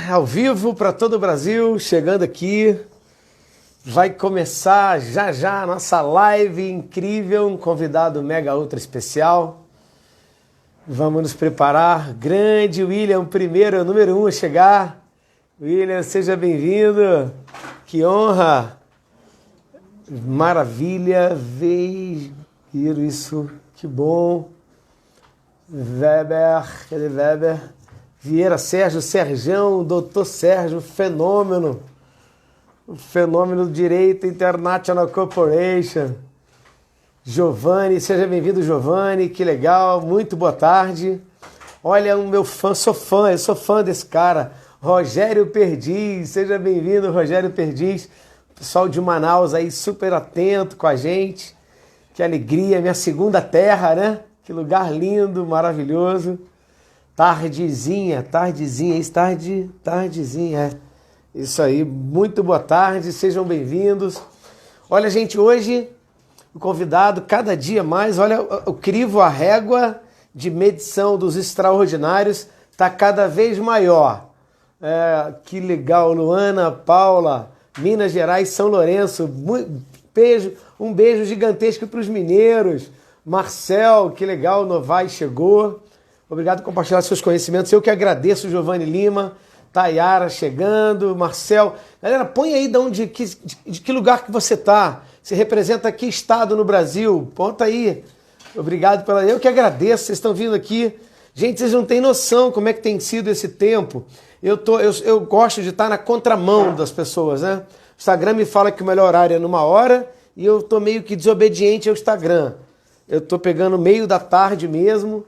Ao vivo para todo o Brasil, chegando aqui. Vai começar já já a nossa live incrível, um convidado mega ultra especial. Vamos nos preparar. Grande William, primeiro, número 1 a chegar. William, seja bem-vindo. Que honra. Maravilha, veio isso, que bom. Weber, cadê Weber? Vieira Sérgio, Serjão, doutor Sérgio, fenômeno. O fenômeno do Direito International Corporation. Giovanni, seja bem-vindo, Giovanni, que legal, muito boa tarde. Olha, o meu fã, eu sou fã desse cara, Rogério Perdiz, seja bem-vindo, Rogério Perdiz. Pessoal de Manaus aí super atento com a gente. Que alegria, minha segunda terra, né? Que lugar lindo, maravilhoso. Tardezinha, Isso aí, muito boa tarde, sejam bem-vindos. Olha, gente, hoje o convidado, cada dia mais, olha, o crivo, a régua de medição dos extraordinários está cada vez maior. Que legal, Luana, Paula, Minas Gerais, São Lourenço, um beijo gigantesco para os mineiros. Marcel, que legal, Novais chegou. Obrigado por compartilhar seus conhecimentos. Eu que agradeço, Giovanni Lima, Tayara chegando, Marcel. Galera, põe aí de que lugar que você está. Você representa que estado no Brasil? Ponta aí. Obrigado pela... Eu que agradeço, vocês estão vindo aqui. Gente, vocês não têm noção como é que tem sido esse tempo. Eu gosto de estar na contramão das pessoas, né? O Instagram me fala que o melhor horário é numa hora e eu estou meio que desobediente ao Instagram. Eu estou pegando meio da tarde mesmo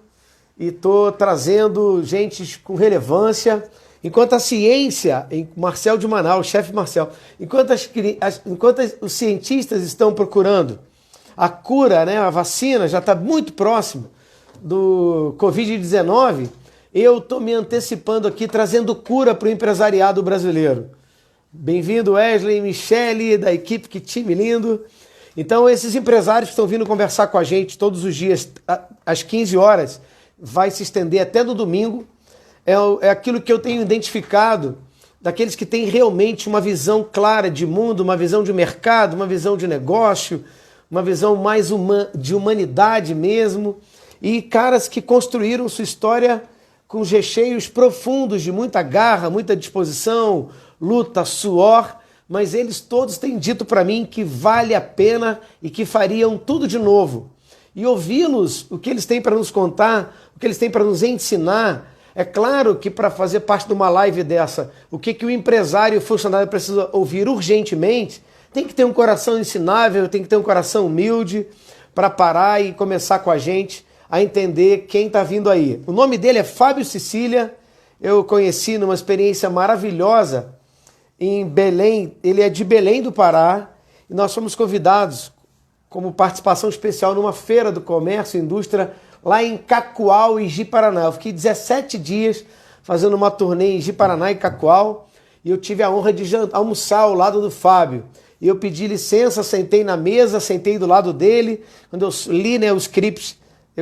e estou trazendo gente com relevância. Enquanto a ciência, Marcel de Manaus, chefe Marcel, enquanto os cientistas estão procurando a cura, né, a vacina já está muito próximo do Covid-19, eu estou me antecipando aqui, trazendo cura para o empresariado brasileiro. Bem-vindo, Wesley, Michele, da equipe, que time lindo. Então, esses empresários que estão vindo conversar com a gente todos os dias, às 15 horas, vai se estender até no domingo. É aquilo que eu tenho identificado daqueles que têm realmente uma visão clara de mundo, uma visão de mercado, uma visão de negócio, uma visão mais de humanidade mesmo. E caras que construíram sua história com recheios profundos de muita garra, muita disposição, luta, suor, mas eles todos têm dito para mim que vale a pena e que fariam tudo de novo. E ouvi-los, o que eles têm para nos contar, o que eles têm para nos ensinar. É claro que para fazer parte de uma live dessa, o que o empresário e o funcionário precisa ouvir urgentemente, tem que ter um coração ensinável, tem que ter um coração humilde para parar e começar com a gente a entender quem está vindo aí. O nome dele é Fábio Cecília, eu conheci numa experiência maravilhosa em Belém, ele é de Belém do Pará, e nós fomos convidados como participação especial numa feira do comércio e indústria lá em Cacoal e Ji-Paraná. Eu fiquei 17 dias fazendo uma turnê em Ji-Paraná e Cacoal, e eu tive a honra de almoçar ao lado do Fábio. E eu pedi licença, sentei na mesa, sentei do lado dele, quando eu li, né, os scripts,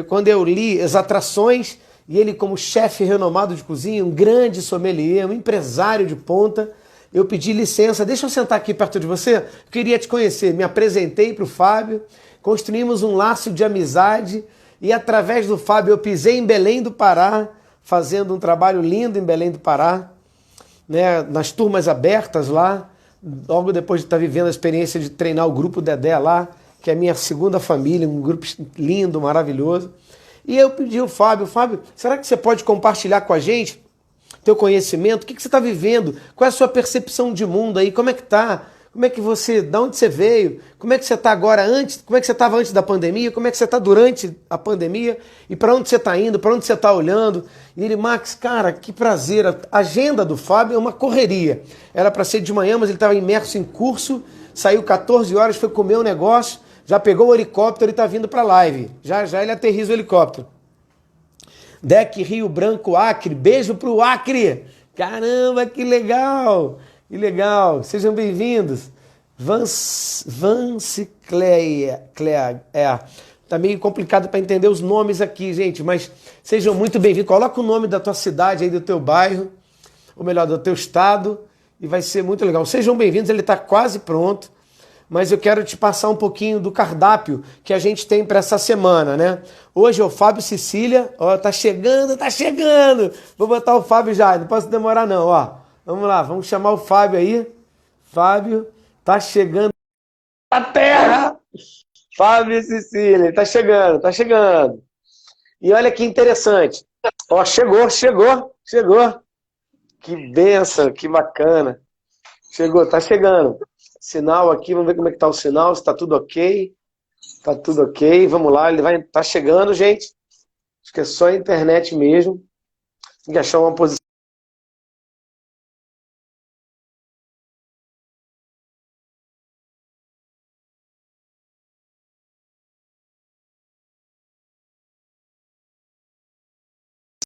quando eu li as atrações, e ele como chefe renomado de cozinha, um grande sommelier, um empresário de ponta, eu pedi licença, deixa eu sentar aqui perto de você, eu queria te conhecer. Me apresentei para o Fábio, construímos um laço de amizade e através do Fábio eu pisei em Belém do Pará, fazendo um trabalho lindo em Belém do Pará, né, nas turmas abertas lá, logo depois de estar vivendo a experiência de treinar o Grupo Dedé lá, que é a minha segunda família, um grupo lindo, maravilhoso. E eu pedi ao Fábio, será que você pode compartilhar com a gente teu conhecimento, o que você está vivendo, qual é a sua percepção de mundo aí, como é que está, como é que você, de onde você veio, como é que você está agora antes, como é que você estava antes da pandemia, como é que você está durante a pandemia e para onde você está indo, para onde você está olhando. E ele, Max, cara, que prazer, a agenda do Fábio é uma correria, era para ser de manhã, mas ele estava imerso em curso, saiu 14 horas, foi comer um negócio, já pegou o helicóptero e está vindo para a live, já ele aterriza o helicóptero. Deck Rio Branco Acre, beijo pro Acre, caramba, que legal, sejam bem-vindos. Vance Cleia, tá meio complicado para entender os nomes aqui, gente, mas sejam muito bem-vindos. Coloca o nome da tua cidade aí, do teu bairro. ou melhor, do teu estado, e vai ser muito legal. Sejam bem-vindos, ele está quase pronto, mas eu quero te passar um pouquinho do cardápio que a gente tem para essa semana, né? Hoje é o Fábio Cecília, ó, tá chegando, tá chegando! Vou botar o Fábio já, não posso demorar não, ó. Vamos lá, vamos chamar o Fábio aí. Fábio, tá chegando a terra! Fábio Cecília, tá chegando, tá chegando. E olha que interessante. Ó, chegou. Que benção, que bacana. Chegou, tá chegando. Sinal aqui, vamos ver como é que tá o sinal, se tá tudo ok. Tá tudo ok, vamos lá, ele vai tá chegando, gente. Acho que é só a internet mesmo. Tem que achar uma posição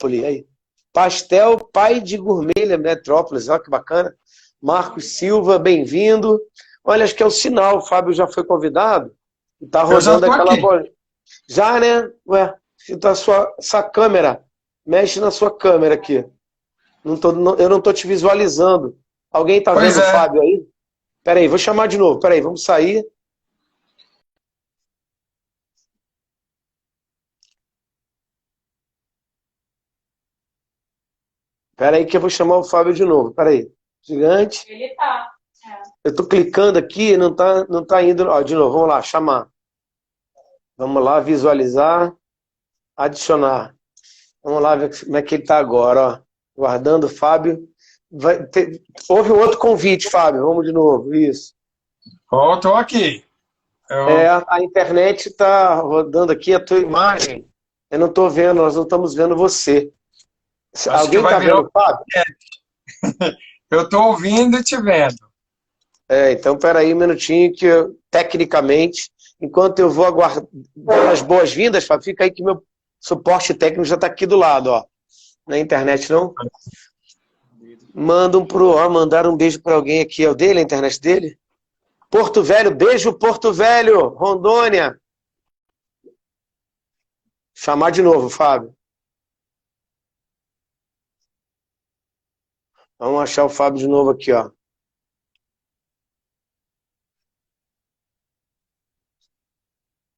aí. Pastel Pai de Gourmet Metrópolis, olha que bacana. Marcos Silva, bem-vindo. Olha, acho que é o sinal, o Fábio já foi convidado. E tá rodando aquela bola. Já, né? Ué, a sua câmera. Mexe na sua câmera aqui. Eu não tô te visualizando. Alguém tá vendo o Fábio aí? Peraí, vou chamar de novo. Peraí, vamos sair. Peraí que eu vou chamar o Fábio de novo. Peraí. Gigante. Ele tá. Eu tô clicando aqui e não tá indo. Ó, de novo, vamos lá, chamar. Vamos lá, visualizar. Adicionar. Vamos lá ver como é que ele tá agora, ó. Guardando o Fábio. Houve um outro convite, Fábio. Vamos de novo. Isso. Ó, tô aqui. A internet está rodando aqui a tua imagem. Eu não estou vendo, nós não estamos vendo você. Alguém está vendo o Fábio? Eu estou ouvindo e te vendo. Então peraí um minutinho que tecnicamente, enquanto eu vou aguardar as boas-vindas, Fábio, fica aí que meu suporte técnico já está aqui do lado, ó. Na internet não? Mandar um beijo para alguém aqui, é o dele, a internet dele? Porto Velho, beijo Porto Velho, Rondônia. Chamar de novo, Fábio. Vamos achar o Fábio de novo aqui, ó.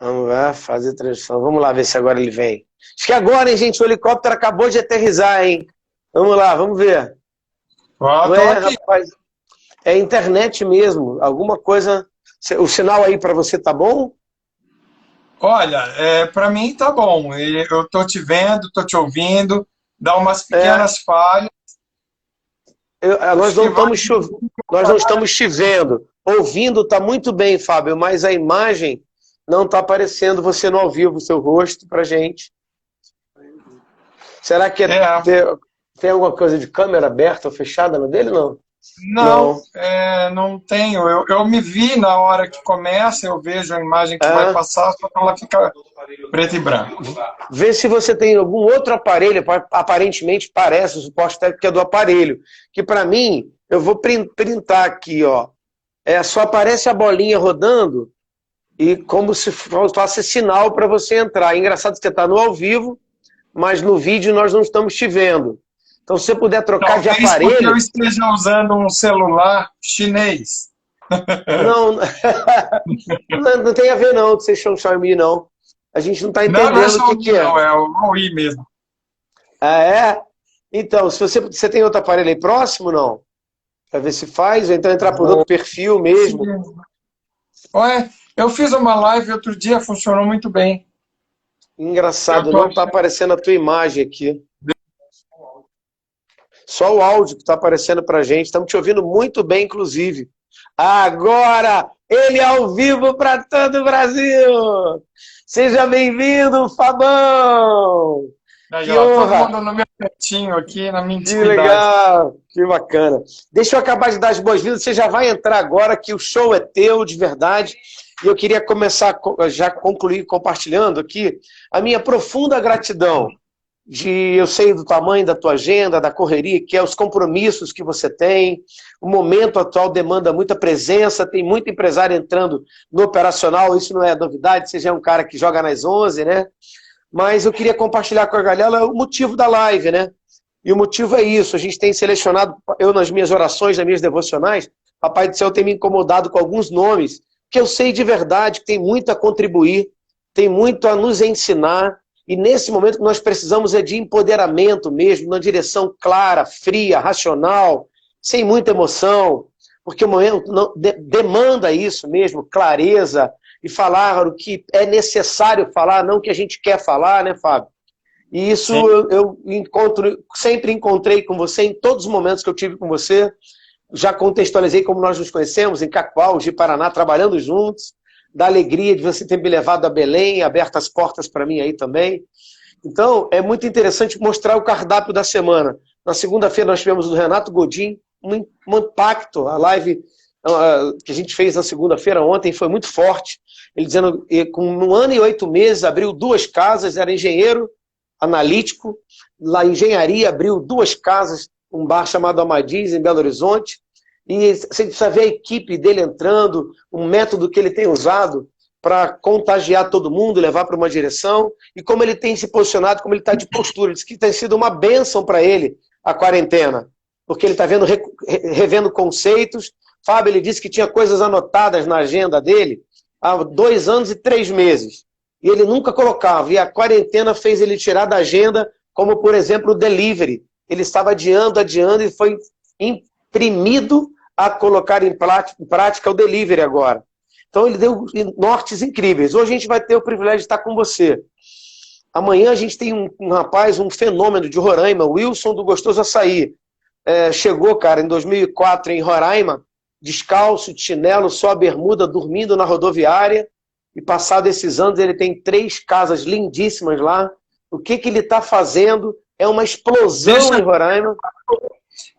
Vamos lá, fazer transição. Vamos lá ver se agora ele vem. Acho que agora, hein, gente? O helicóptero acabou de aterrissar, hein? Vamos lá, vamos ver. Não é, rapaz? É internet mesmo. Alguma coisa... O sinal aí para você tá bom? Olha, para mim tá bom. Eu tô te vendo, tô te ouvindo. Dá umas pequenas falhas. Nós não estamos chovendo. Ouvindo tá muito bem, Fábio, mas a imagem não tá aparecendo você no ao vivo, o seu rosto pra gente. Será que tem alguma coisa de câmera aberta ou fechada no dele, não? Não, não tenho. Eu me vi na hora que começa, eu vejo a imagem que vai passar, só que ela fica preto e branco. Vê se você tem algum outro aparelho, aparentemente parece, o suporte técnico é do aparelho, que para mim, eu vou printar aqui, ó. Só aparece a bolinha rodando e como se fosse sinal para você entrar. É engraçado que você está no ao vivo, mas no vídeo nós não estamos te vendo. Então, se você puder trocar de aparelho... Porque eu esteja usando um celular chinês. Não tem a ver não, de ser Xiaomi, não. A gente não está entendendo o que é. Não, é o Huawei mesmo. Ah, é? Então, se você tem outro aparelho aí próximo, não? Para ver se faz, ou então entrar por outro perfil mesmo. Ué, eu fiz uma live outro dia, funcionou muito bem. Engraçado, não está aparecendo a tua imagem aqui. Só o áudio que está aparecendo pra gente. Estamos te ouvindo muito bem, inclusive. Agora, ele é ao vivo para todo o Brasil! Seja bem-vindo, Fabão! Aí, que honra! Todo mundo no meu cantinho aqui, na minha intimidade. Que legal! Que bacana. Deixa eu acabar de dar as boas-vindas. Você já vai entrar agora, que o show é teu, de verdade. E eu queria começar, já concluir compartilhando aqui, a minha profunda gratidão. Eu sei do tamanho da tua agenda, da correria, que é os compromissos que você tem. O momento atual demanda muita presença, tem muito empresário entrando no operacional, isso não é novidade, você já é um cara que joga nas 11, né? Mas eu queria compartilhar com a galera o motivo da live, né? E o motivo é isso, a gente tem selecionado, eu nas minhas orações, nas minhas devocionais, Papai do Céu tem me incomodado com alguns nomes, que eu sei de verdade que tem muito a contribuir, tem muito a nos ensinar, e nesse momento que nós precisamos é de empoderamento mesmo, na direção clara, fria, racional, sem muita emoção, porque o momento demanda isso mesmo, clareza, e falar o que é necessário falar, não o que a gente quer falar, né, Fábio? E isso eu sempre encontrei com você em todos os momentos que eu tive com você. Já contextualizei como nós nos conhecemos, em Cacoal, de Paraná, trabalhando juntos, da alegria de você ter me levado a Belém, aberto as portas para mim aí também. Então, é muito interessante mostrar o cardápio da semana. Na segunda-feira nós tivemos o Renato Godin, um impacto, a live que a gente fez na segunda-feira ontem foi muito forte. Ele dizendo que com 1 ano e 8 meses abriu 2 casas, era engenheiro, analítico, lá em engenharia abriu 2 casas, um bar chamado Amadiz, em Belo Horizonte, e você precisa ver a equipe dele entrando, um método que ele tem usado para contagiar todo mundo, levar para uma direção, e como ele tem se posicionado, como ele está de postura. Ele diz que tem sido uma bênção para ele a quarentena, porque ele está revendo conceitos. Fábio, ele disse que tinha coisas anotadas na agenda dele há 2 anos e 3 meses, e ele nunca colocava, e a quarentena fez ele tirar da agenda, como por exemplo o delivery. Ele estava adiando e foi imprimido a colocar em prática o delivery agora. Então ele deu nortes incríveis. Hoje a gente vai ter o privilégio de estar com você. Amanhã a gente tem um rapaz, um fenômeno de Roraima, Wilson do Gostoso Açaí. Chegou, cara, em 2004 em Roraima, descalço, de chinelo, só a bermuda, dormindo na rodoviária, e passado esses anos ele tem 3 casas lindíssimas lá. O que ele está fazendo é uma explosão em Roraima.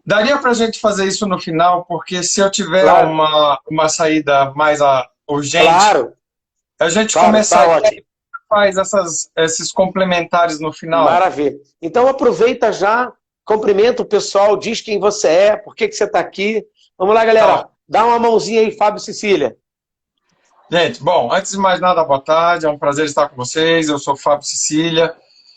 Daria para a gente fazer isso no final, porque se eu tiver uma saída mais urgente, a gente começar e faz esses complementares no final. Maravilha. Então aproveita já, cumprimenta o pessoal, diz quem você é, por que você está aqui. Vamos lá, galera. Dá uma mãozinha aí, Fábio Cecília. Gente, bom, antes de mais nada, boa tarde, é um prazer estar com vocês. Eu sou Fábio Cecília,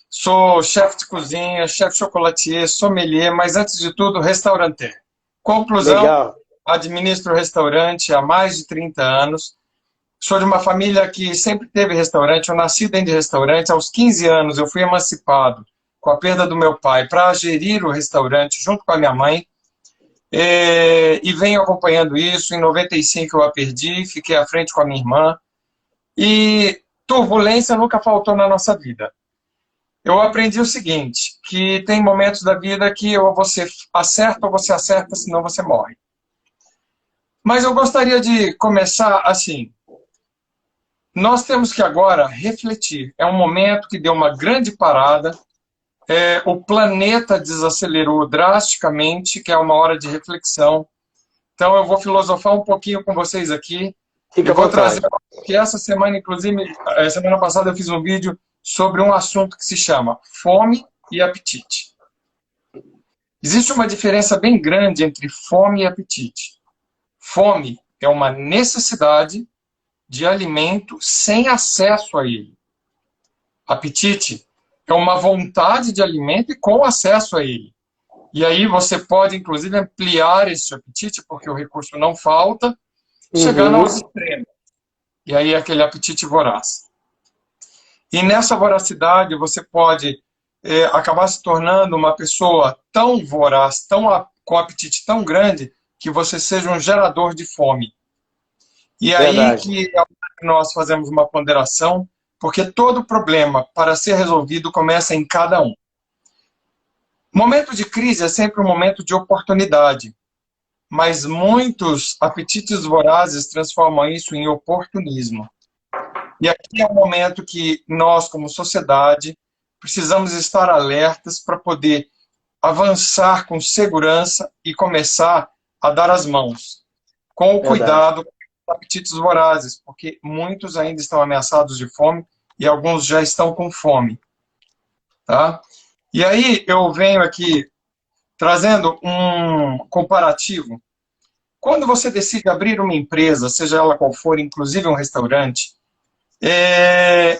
sou chefe de cozinha, chefe chocolatier, sommelier, mas antes de tudo, restauranteiro. Conclusão, legal. Administro restaurante há mais de 30 anos. Sou de uma família que sempre teve restaurante, eu nasci dentro de restaurante. Aos 15 anos eu fui emancipado com a perda do meu pai para gerir o restaurante junto com a minha mãe. E venho acompanhando isso. Em 95 eu a perdi, fiquei à frente com a minha irmã. E turbulência nunca faltou na nossa vida. Eu aprendi o seguinte, que tem momentos da vida que ou você acerta, senão você morre. Mas eu gostaria de começar assim. Nós temos que agora refletir. É um momento que deu uma grande parada. O planeta desacelerou drasticamente, que é uma hora de reflexão. Então eu vou filosofar um pouquinho com vocês aqui. Fica à vontade. Trazer, que essa semana, inclusive, semana passada eu fiz um vídeo sobre um assunto que se chama fome e apetite. Existe uma diferença bem grande entre fome e apetite. Fome é uma necessidade de alimento sem acesso a ele. Apetite é uma vontade de alimento e com acesso a ele. E aí você pode, inclusive, ampliar esse apetite, porque o recurso não falta, chegando aos extremos. E aí é aquele apetite voraz. E nessa voracidade você pode acabar se tornando uma pessoa tão voraz, com apetite tão grande, que você seja um gerador de fome. E aí que nós fazemos uma ponderação, porque todo problema, para ser resolvido, começa em cada um. Momento de crise é sempre um momento de oportunidade, mas muitos apetites vorazes transformam isso em oportunismo. E aqui é um momento que nós, como sociedade, precisamos estar alertas para poder avançar com segurança e começar a dar as mãos, com o cuidado com os apetites vorazes, porque muitos ainda estão ameaçados de fome e alguns já estão com fome. Tá? E aí eu venho aqui trazendo um comparativo. Quando você decide abrir uma empresa, seja ela qual for, inclusive um restaurante,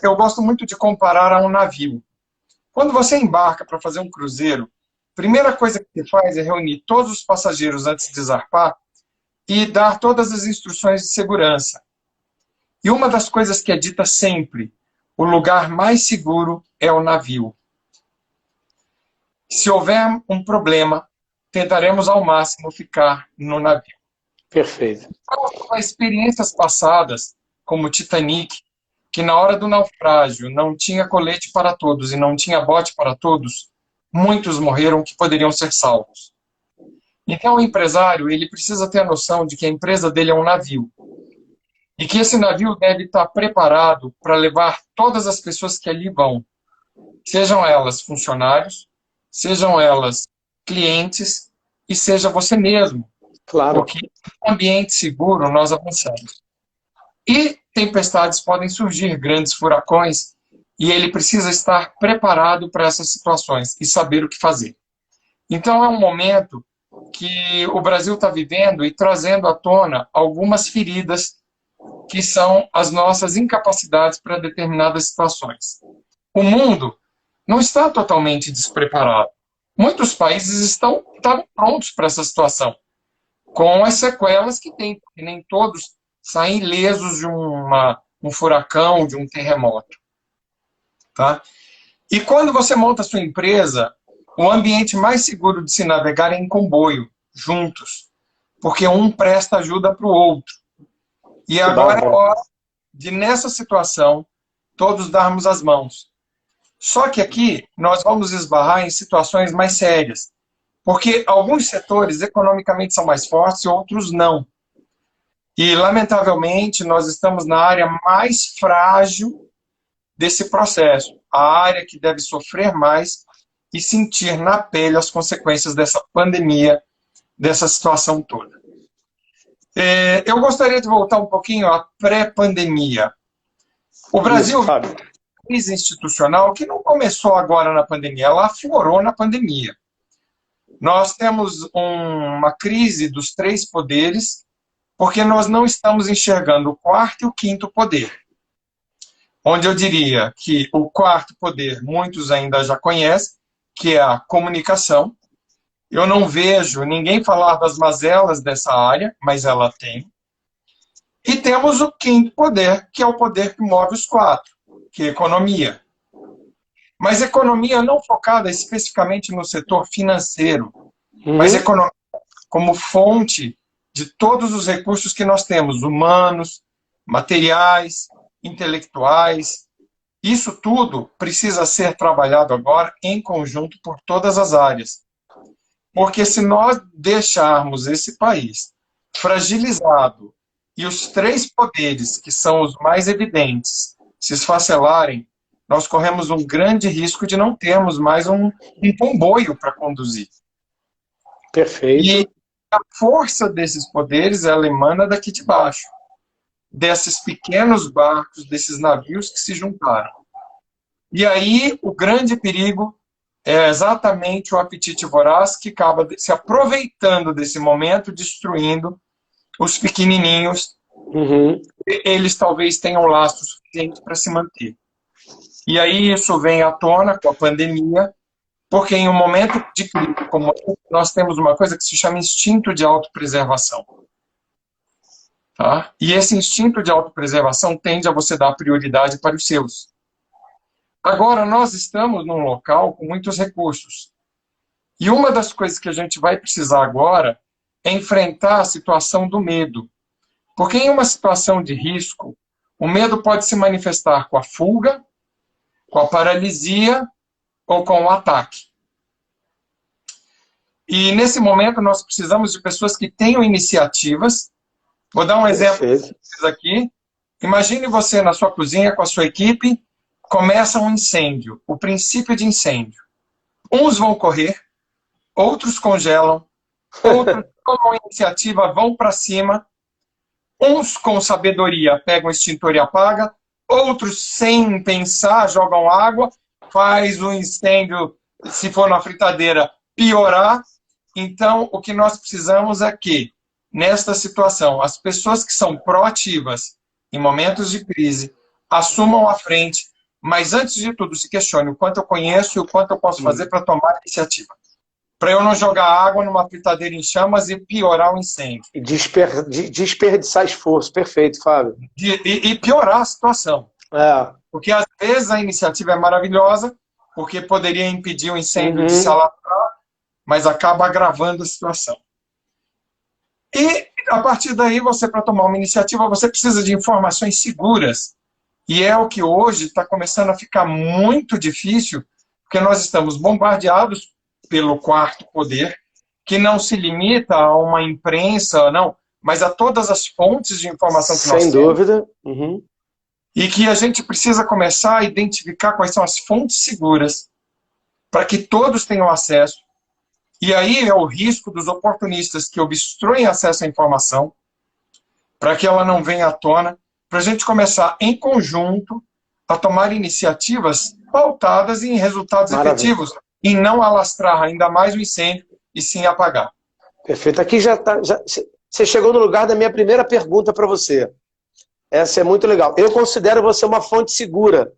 eu gosto muito de comparar a um navio. Quando você embarca para fazer um cruzeiro, primeira coisa que você faz é reunir todos os passageiros antes de zarpar e dar todas as instruções de segurança. E uma das coisas que é dita sempre, o lugar mais seguro é o navio. Se houver um problema, tentaremos ao máximo ficar no navio. Perfeito. Experiências passadas, como o Titanic, que na hora do naufrágio não tinha colete para todos e não tinha bote para todos, muitos morreram que poderiam ser salvos. Então o empresário ele precisa ter a noção de que a empresa dele é um navio. E que esse navio deve estar preparado para levar todas as pessoas que ali vão. Sejam elas funcionários, sejam elas clientes e seja você mesmo. Claro. Porque em ambiente seguro nós avançamos. E tempestades podem surgir, grandes furacões, e ele precisa estar preparado para essas situações e saber o que fazer. Então é um momento que o Brasil está vivendo e trazendo à tona algumas feridas que são as nossas incapacidades para determinadas situações. O mundo não está totalmente despreparado. Muitos países estavam prontos para essa situação, com as sequelas que tem, porque nem todos saem ilesos de um furacão, de um terremoto. Tá? E quando você monta a sua empresa, o ambiente mais seguro de se navegar é em comboio, juntos, porque um presta ajuda para o outro. E agora é hora de, nessa situação, todos darmos as mãos. Só que aqui nós vamos esbarrar em situações mais sérias, porque alguns setores economicamente são mais fortes e outros não. E, lamentavelmente, nós estamos na área mais frágil desse processo, a área que deve sofrer mais e sentir na pele as consequências dessa pandemia, dessa situação toda. Eu gostaria de voltar um pouquinho à pré-pandemia. O Brasil vive uma crise institucional que não começou agora na pandemia, ela aflorou na pandemia. Nós temos uma crise dos três poderes, porque nós não estamos enxergando o quarto e o quinto poder. Onde eu diria que o quarto poder, muitos ainda já conhecem, que é a comunicação. Eu não vejo ninguém falar das mazelas dessa área, mas ela tem. E temos o quinto poder, que é o poder que move os quatro, que é a economia. Mas economia não focada especificamente no setor financeiro, mas economia como fonte de todos os recursos que nós temos, humanos, materiais, intelectuais. Isso tudo precisa ser trabalhado agora em conjunto por todas as áreas. Porque se nós deixarmos esse país fragilizado e os três poderes, que são os mais evidentes, se esfacelarem, nós corremos um grande risco de não termos mais um comboio para conduzir. Perfeito. E a força desses poderes, ela emana daqui de baixo, desses pequenos barcos, desses navios que se juntaram. E aí o grande perigo é exatamente o apetite voraz que acaba se aproveitando desse momento, destruindo os pequenininhos. Eles talvez tenham laço suficiente para se manter. E aí isso vem à tona com a pandemia, porque em um momento de crise como esse, nós temos uma coisa que se chama instinto de autopreservação. Tá? E esse instinto de autopreservação tende a você dar prioridade para os seus. Agora, nós estamos num local com muitos recursos. E uma das coisas que a gente vai precisar agora é enfrentar a situação do medo. Porque em uma situação de risco, o medo pode se manifestar com a fuga, com a paralisia ou com o ataque. E nesse momento nós precisamos de pessoas que tenham iniciativas. Vou dar um exemplo aqui. Imagine você na sua cozinha com a sua equipe, começa um incêndio, o princípio de incêndio. Uns vão correr, outros congelam, outros tomam iniciativa, vão para cima. Uns com sabedoria pegam o extintor e apagam, outros sem pensar jogam água, faz o incêndio, se for na fritadeira, piorar. Então, o que nós precisamos é que, nesta situação, as pessoas que são proativas em momentos de crise, assumam a frente, mas antes de tudo se questione o quanto eu conheço e o quanto eu posso fazer para tomar iniciativa. para eu não jogar água numa fritadeira em chamas e piorar o incêndio. E desperdiçar esforço. Perfeito, Fábio. E piorar a situação. É. Porque às vezes a iniciativa é maravilhosa, porque poderia impedir o incêndio de se alastrar, mas acaba agravando a situação. E a partir daí, você, para tomar uma iniciativa, você precisa de informações seguras. E é o que hoje está começando a ficar muito difícil, porque nós estamos bombardeados pelo quarto poder, que não se limita a uma imprensa, não, mas a todas as fontes de informação que nós temos. Sem dúvida. E que a gente precisa começar a identificar quais são as fontes seguras para que todos tenham acesso. E aí é o risco dos oportunistas que obstruem acesso à informação, para que ela não venha à tona, para a gente começar em conjunto a tomar iniciativas pautadas em resultados efetivos, e não alastrar ainda mais o incêndio, e sim apagar. Perfeito. Aqui você chegou no lugar da minha primeira pergunta para você. Essa é muito legal. Eu considero você uma fonte segura,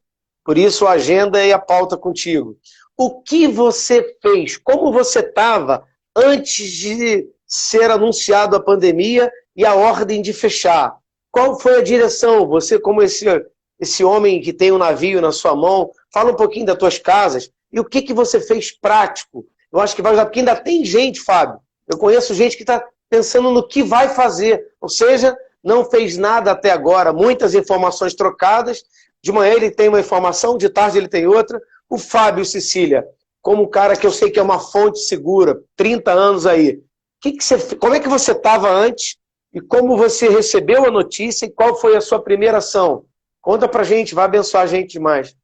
por isso a agenda e a pauta contigo. O que você fez? Como você estava antes de ser anunciado a pandemia e a ordem de fechar? Qual foi a direção? Você, como esse homem que tem um navio na sua mão, fala um pouquinho das tuas casas e o que você fez prático. Eu acho que vai ajudar, porque ainda tem gente, Fábio. Eu conheço gente que está pensando no que vai fazer, ou seja, não fez nada até agora, muitas informações trocadas. De manhã ele tem uma informação, de tarde ele tem outra. O Fábio Cecília, como um cara que eu sei que é uma fonte segura, 30 anos aí, como é que você estava antes e como você recebeu a notícia e qual foi a sua primeira ação? Conta pra gente, vai abençoar a gente demais.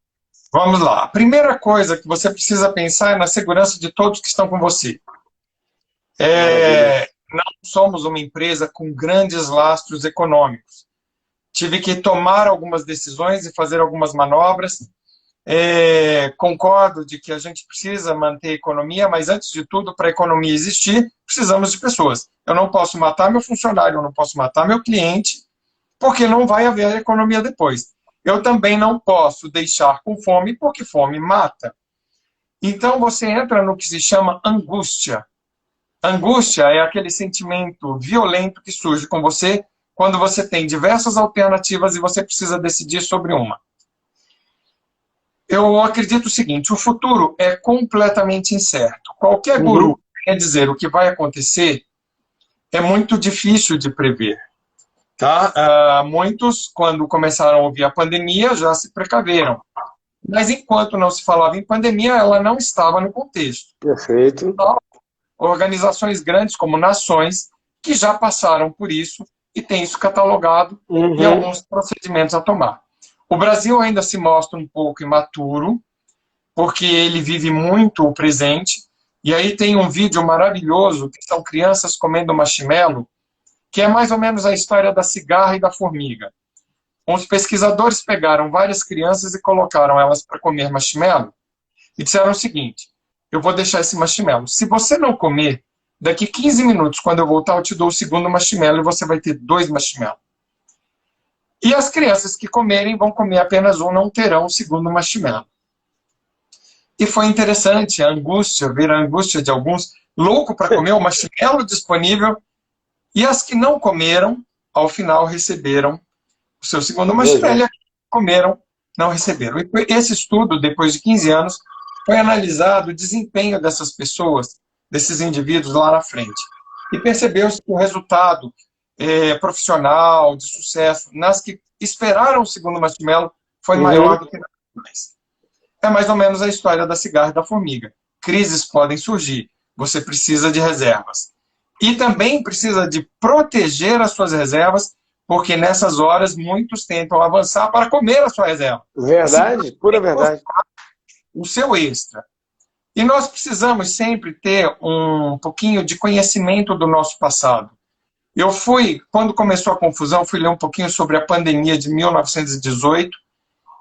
Vamos lá. A primeira coisa que você precisa pensar é na segurança de todos que estão com você. Não somos uma empresa com grandes lastros econômicos. Tive que tomar algumas decisões e fazer algumas manobras. Concordo de que a gente precisa manter a economia, mas antes de tudo, para a economia existir, precisamos de pessoas. Eu não posso matar meu funcionário, eu não posso matar meu cliente, porque não vai haver economia depois. Eu também não posso deixar com fome, porque fome mata. Então você entra no que se chama angústia. Angústia é aquele sentimento violento que surge com você quando você tem diversas alternativas e você precisa decidir sobre uma. Eu acredito o seguinte, o futuro é completamente incerto. Qualquer guru quer dizer o que vai acontecer é muito difícil de prever. Tá? Muitos, quando começaram a ouvir a pandemia, já se precaveram. Mas enquanto não se falava em pandemia, ela não estava no contexto. Perfeito. Então, organizações grandes como nações que já passaram por isso e têm isso catalogado e alguns procedimentos a tomar. O Brasil ainda se mostra um pouco imaturo, porque ele vive muito o presente, e aí tem um vídeo maravilhoso, que são crianças comendo marshmallow, que é mais ou menos a história da cigarra e da formiga. Os pesquisadores pegaram várias crianças e colocaram elas para comer marshmallow, e disseram o seguinte, eu vou deixar esse marshmallow. Se você não comer, daqui 15 minutos, quando eu voltar, eu te dou o segundo marshmallow e você vai ter 2 marshmallows. E as crianças que comerem vão comer apenas um, não terão o segundo marshmallow. E foi interessante a angústia, ver a angústia de alguns loucos para comer o marshmallow disponível, e as que não comeram, ao final receberam o seu segundo marshmallow, e as que comeram, não receberam. E esse estudo, depois de 15 anos, foi analisado o desempenho dessas pessoas, desses indivíduos lá na frente. E percebeu-se que o resultado profissional, de sucesso, nas que esperaram o segundo marshmallow, foi maior do que nas demais. É mais ou menos a história da cigarra e da formiga. Crises podem surgir, você precisa de reservas. E também precisa de proteger as suas reservas, porque nessas horas muitos tentam avançar para comer a sua reserva. Verdade, pura verdade. O seu extra. E nós precisamos sempre ter um pouquinho de conhecimento do nosso passado. Eu quando começou a confusão, fui ler um pouquinho sobre a pandemia de 1918,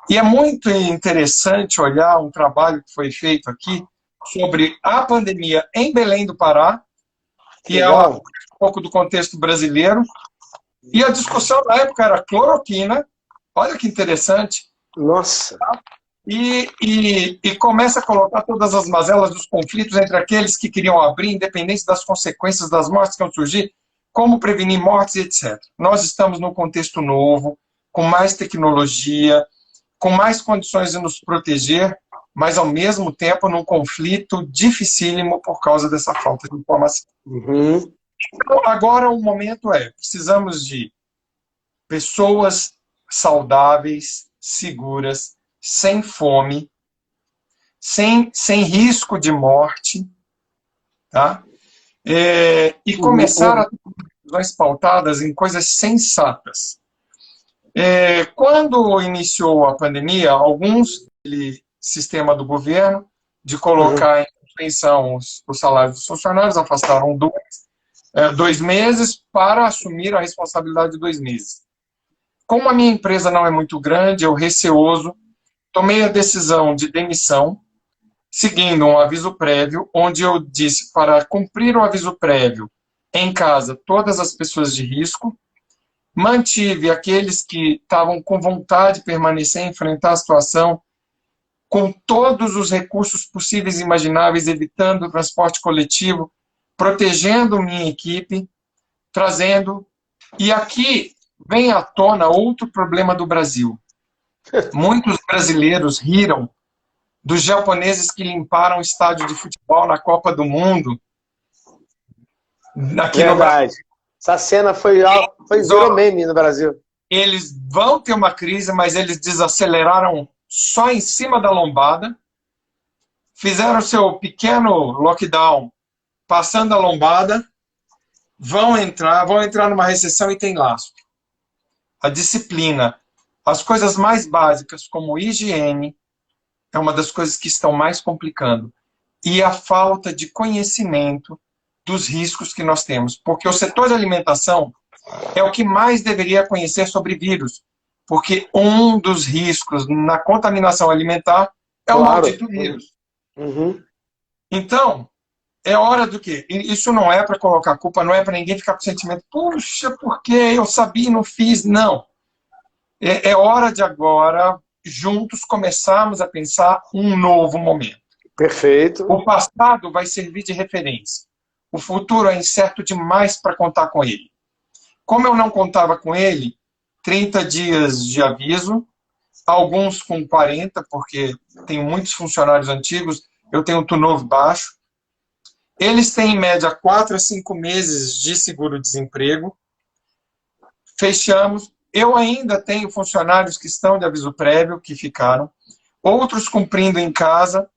e é muito interessante olhar um trabalho que foi feito aqui sobre a pandemia em Belém do Pará, que é um pouco do contexto brasileiro, e a discussão na época era cloroquina, olha que interessante. Nossa! e começa a colocar todas as mazelas dos conflitos entre aqueles que queriam abrir, independente das consequências das mortes que vão surgir, como prevenir mortes, etc. Nós estamos num contexto novo, com mais tecnologia, com mais condições de nos proteger, mas, ao mesmo tempo, num conflito dificílimo por causa dessa falta de informação. Uhum. Então, agora o momento precisamos de pessoas saudáveis, seguras, sem fome, sem risco de morte, tá? E começar a ter decisões pautadas em coisas sensatas. Quando iniciou a pandemia, alguns sistema do governo de colocar em suspensão os salários dos funcionários, afastaram 2 meses para assumir a responsabilidade de 2 meses. Como a minha empresa não é muito grande, eu receoso, tomei a decisão de demissão, seguindo um aviso prévio, onde eu disse para cumprir o aviso prévio em casa todas as pessoas de risco, mantive aqueles que estavam com vontade de permanecer e enfrentar a situação com todos os recursos possíveis e imagináveis, evitando o transporte coletivo, protegendo minha equipe, trazendo... E aqui vem à tona outro problema do Brasil. Muitos brasileiros riram dos japoneses que limparam o estádio de futebol na Copa do Mundo. Aqui no Brasil. Essa cena virou meme no Brasil. Eles vão ter uma crise, mas eles desaceleraram só em cima da lombada, fizeram seu pequeno lockdown passando a lombada, vão entrar numa recessão e tem lastro. A disciplina, as coisas mais básicas, como higiene, é uma das coisas que estão mais complicando. E a falta de conhecimento dos riscos que nós temos. Porque o setor de alimentação é o que mais deveria conhecer sobre vírus. Porque um dos riscos na contaminação alimentar é o maldito vírus. Uhum. Então, é hora do quê? Isso não é para colocar culpa, não é para ninguém ficar com o sentimento, puxa, por que eu sabia e não fiz? Não. É hora de agora, juntos, começarmos a pensar um novo momento. Perfeito. O passado vai servir de referência. O futuro é incerto demais para contar com ele. Como eu não contava com ele, 30 dias de aviso, alguns com 40, porque tenho muitos funcionários antigos, eu tenho um turnover baixo. Eles têm, em média, 4 a 5 meses de seguro-desemprego. Fechamos. Eu ainda tenho funcionários que estão de aviso prévio, que ficaram. Outros cumprindo em casa,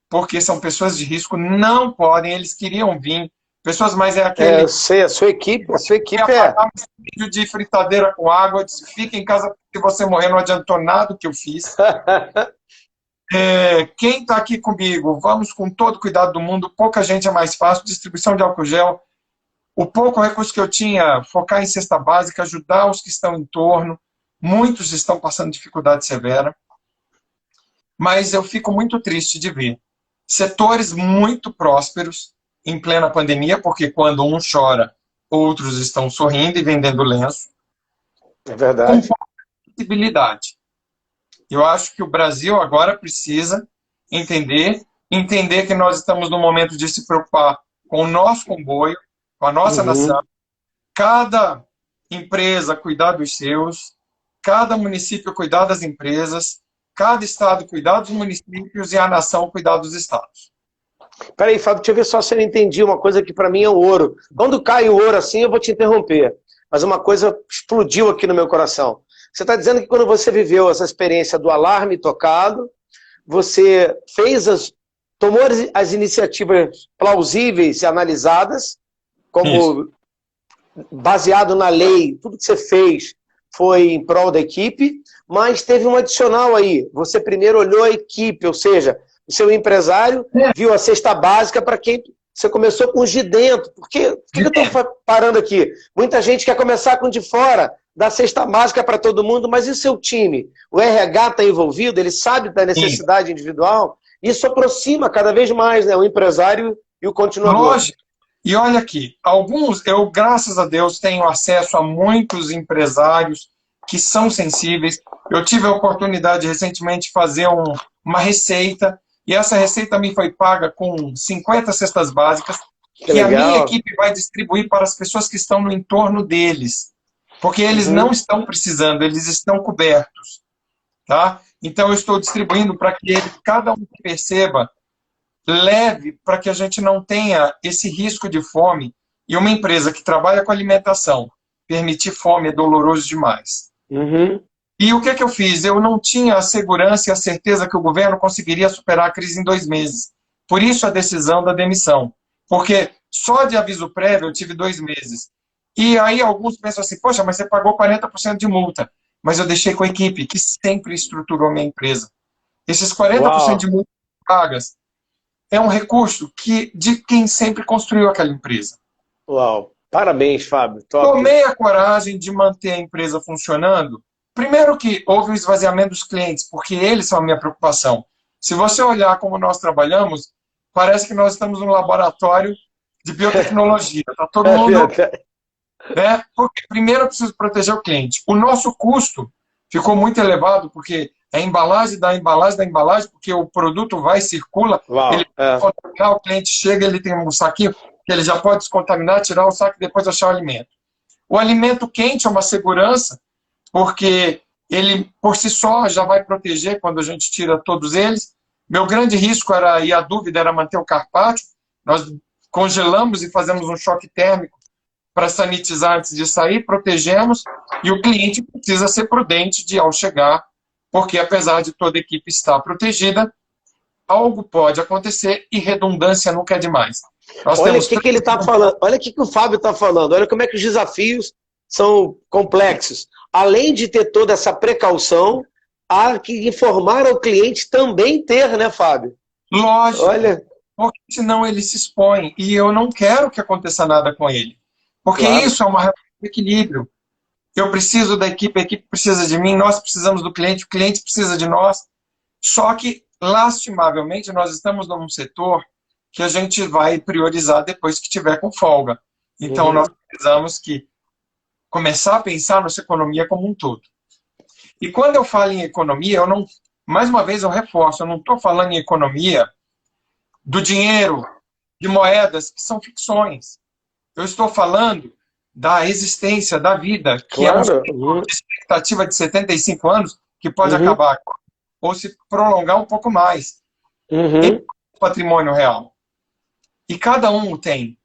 porque são pessoas de risco, não podem, eles queriam vir. Pessoas mais aquele... eu sei, a sua equipe um vídeo de fritadeira com água, disse, fica em casa porque você morrer, não adiantou nada o que eu fiz. Quem está aqui comigo, vamos com todo o cuidado do mundo, pouca gente é mais fácil, distribuição de álcool gel, o pouco recurso que eu tinha, focar em cesta básica, ajudar os que estão em torno, muitos estão passando dificuldade severa, mas eu fico muito triste de ver setores muito prósperos em plena pandemia, porque quando um chora, outros estão sorrindo e vendendo lenço. É verdade. Com possibilidade. Eu acho que o Brasil agora precisa entender que nós estamos no momento de se preocupar com o nosso comboio, com a nossa nação, cada empresa cuidar dos seus, cada município cuidar das empresas, cada estado cuidar dos municípios e a nação cuidar dos estados. Peraí, Fábio, deixa eu ver só se eu entendi uma coisa que para mim é o ouro. Quando cai o ouro assim, eu vou te interromper. Mas uma coisa explodiu aqui no meu coração. Você está dizendo que quando você viveu essa experiência do alarme tocado, você tomou as iniciativas plausíveis e analisadas, como baseado na lei, tudo que você fez foi em prol da equipe, mas teve um adicional aí. Você primeiro olhou a equipe, ou seja, o seu empresário viu a cesta básica para quem... Você começou com os de dentro. Por que eu estou parando aqui? Muita gente quer começar com o de fora, dar cesta básica para todo mundo, mas e o seu time? O RH está envolvido, ele sabe da necessidade individual, isso aproxima cada vez mais, né, o empresário e o continuador. Lógico. E olha aqui, eu, graças a Deus, tenho acesso a muitos empresários que são sensíveis. Eu tive a oportunidade recentemente de fazer uma receita, e essa receita me foi paga com 50 cestas básicas, que a minha equipe vai distribuir para as pessoas que estão no entorno deles, porque eles não estão precisando, eles estão cobertos. Tá? Então, eu estou distribuindo para que cada um perceba, leve, para que a gente não tenha esse risco de fome. E uma empresa que trabalha com alimentação, permitir fome é doloroso demais. E o que eu fiz? Eu não tinha a segurança e a certeza que o governo conseguiria superar a crise em 2 meses. Por isso a decisão da demissão. Porque só de aviso prévio eu tive 2 meses. E aí alguns pensam assim, poxa, mas você pagou 40% de multa. Mas eu deixei com a equipe, que sempre estruturou minha empresa. Esses 40% de multas pagas é um recurso de quem sempre construiu aquela empresa. Uau! Parabéns, Fábio. Top. Tomei a coragem de manter a empresa funcionando. Primeiro que houve o esvaziamento dos clientes, porque eles são a minha preocupação. Se você olhar como nós trabalhamos, parece que nós estamos num laboratório de biotecnologia. Está todo mundo... Né? Porque primeiro eu preciso proteger o cliente. O nosso custo ficou muito elevado, porque a embalagem da embalagem da embalagem, porque o produto vai, circula, ele o cliente chega, ele tem um saquinho que ele já pode descontaminar, tirar o saco e depois achar o alimento. O alimento quente é uma segurança, porque ele, por si só, já vai proteger quando a gente tira todos eles. Meu grande risco era, e a dúvida era manter o carpaccio. Nós congelamos e fazemos um choque térmico para sanitizar antes de sair, protegemos, e o cliente precisa ser prudente ao chegar, porque apesar de toda a equipe estar protegida, algo pode acontecer e redundância nunca é demais. Olha o que ele está falando, olha o que o Fábio está falando, olha como é que os desafios são complexos. Além de ter toda essa precaução, há que informar ao cliente também ter, né, Fábio? Lógico, porque senão ele se expõe, e eu não quero que aconteça nada com ele. Porque isso é uma relação de equilíbrio. Eu preciso da equipe, a equipe precisa de mim, nós precisamos do cliente, o cliente precisa de nós. Só que, lastimavelmente, nós estamos num setor que a gente vai priorizar depois que tiver com folga. Então, nós precisamos começar a pensar nossa economia como um todo. E quando eu falo em economia, eu não, mais uma vez eu reforço, eu não estou falando em economia do dinheiro, de moedas, que são ficções. Eu estou falando da existência, da vida, que é uma expectativa de 75 anos, que pode acabar ou se prolongar um pouco mais. É patrimônio real. E cada um tem.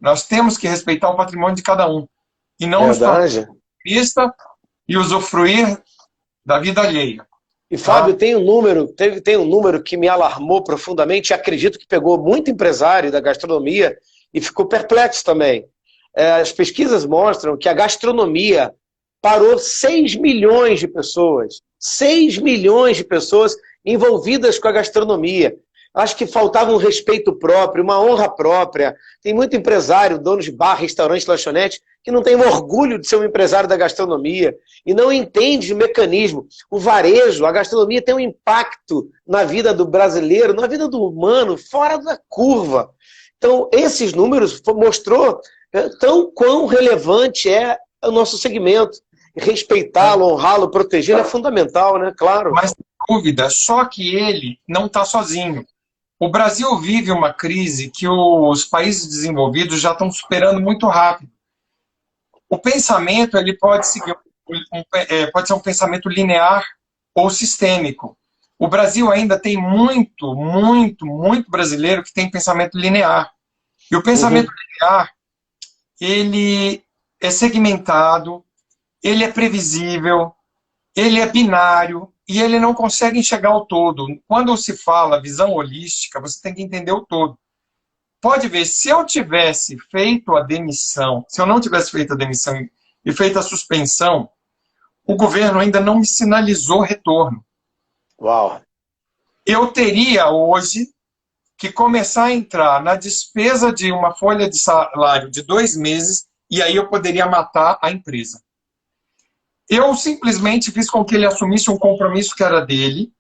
Nós temos que respeitar o patrimônio de cada um. E não nos vista e usufruir da vida alheia. E, Fábio, tem um número que me alarmou profundamente, e acredito que pegou muito empresário da gastronomia e ficou perplexo também. As pesquisas mostram que a gastronomia parou 6 milhões de pessoas. 6 milhões de pessoas envolvidas com a gastronomia. Acho que faltava um respeito próprio, uma honra própria. Tem muito empresário, dono de bar, restaurante, lanchonete, que não tem orgulho de ser um empresário da gastronomia e não entende o mecanismo. O varejo, a gastronomia tem um impacto na vida do brasileiro, na vida do humano, fora da curva. Então, esses números mostrou tão quão relevante é o nosso segmento. Respeitá-lo, honrá-lo, protegê-lo é fundamental, né? Claro. Mas, sem dúvida, só que ele não está sozinho. O Brasil vive uma crise que os países desenvolvidos já estão superando muito rápido. O pensamento ele pode pode ser um pensamento linear ou sistêmico. O Brasil ainda tem muito brasileiro que tem pensamento linear. E o pensamento linear, ele é segmentado, ele é previsível, ele é binário e ele não consegue enxergar o todo. Quando se fala visão holística, você tem que entender o todo. Pode ver, se eu tivesse feito a demissão, se eu não tivesse feito a demissão e feito a suspensão, o governo ainda não me sinalizou retorno. Uau! Eu teria hoje que começar a entrar na despesa de uma folha de salário de 2 meses e aí eu poderia matar a empresa. Eu simplesmente fiz com que ele assumisse um compromisso que era dele,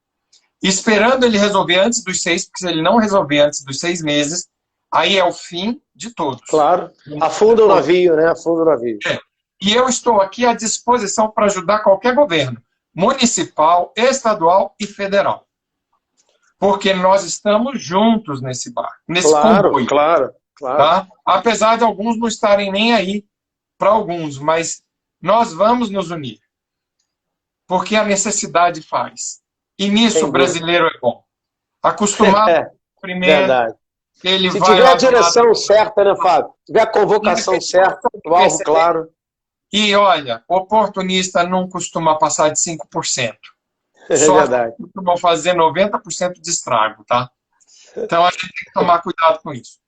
esperando ele resolver antes dos 6, porque se ele não resolver antes dos 6 meses, aí é o fim de todos. Claro. Afunda o navio, né? Afunda o navio. E eu estou aqui à disposição para ajudar qualquer governo, municipal, estadual e federal. Porque nós estamos juntos nesse barco, nesse comboio. Claro. Tá? Apesar de alguns não estarem nem aí para alguns, mas nós vamos nos unir. Porque a necessidade faz. E nisso o brasileiro é bom. Acostumado primeiro, Verdade. ele Se vai tiver a direção certa, né, Fábio? Se tiver a convocação certa, o alvo claro. E olha, oportunista não costuma passar de 5%. É Só verdade. costumam fazer 90% de estrago, tá? Então a gente tem que tomar cuidado com isso.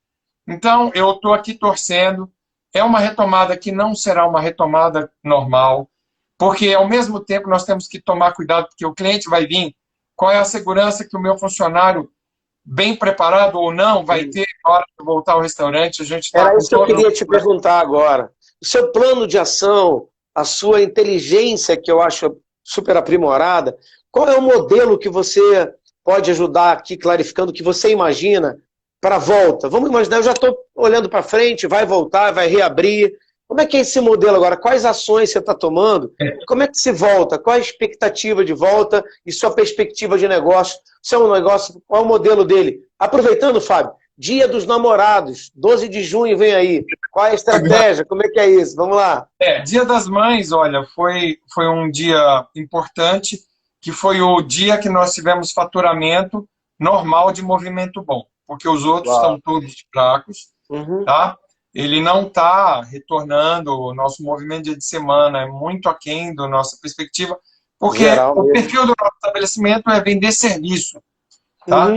Então, eu estou aqui torcendo. É uma retomada que não será uma retomada normal, porque, ao mesmo tempo, nós temos que tomar cuidado, porque o cliente vai vir. Qual é a segurança que o meu funcionário, bem preparado ou não, vai ter na hora de voltar ao restaurante? A gente Era isso que eu queria te perguntar agora. O seu plano de ação, a sua inteligência, que eu acho super aprimorada, qual é o modelo que você pode ajudar aqui, clarificando, que você imagina para a volta? Vamos imaginar, eu já estou olhando para frente, vai voltar, vai reabrir. Como é que é esse modelo agora? Quais ações você está tomando? Como é que se volta? Qual a expectativa de volta e sua perspectiva de negócio? Seu negócio, qual é o modelo dele? Aproveitando, Fábio, Dia dos Namorados, 12 de junho vem aí. Qual é a estratégia? Como é que é isso? Vamos lá. Dia das Mães, olha, foi um dia importante, que foi o dia que nós tivemos faturamento normal de movimento bom, porque os outros estão todos fracos, tá? Ele não está retornando, o nosso movimento dia de semana é muito aquém da nossa perspectiva, porque o perfil do nosso estabelecimento é vender serviço, tá?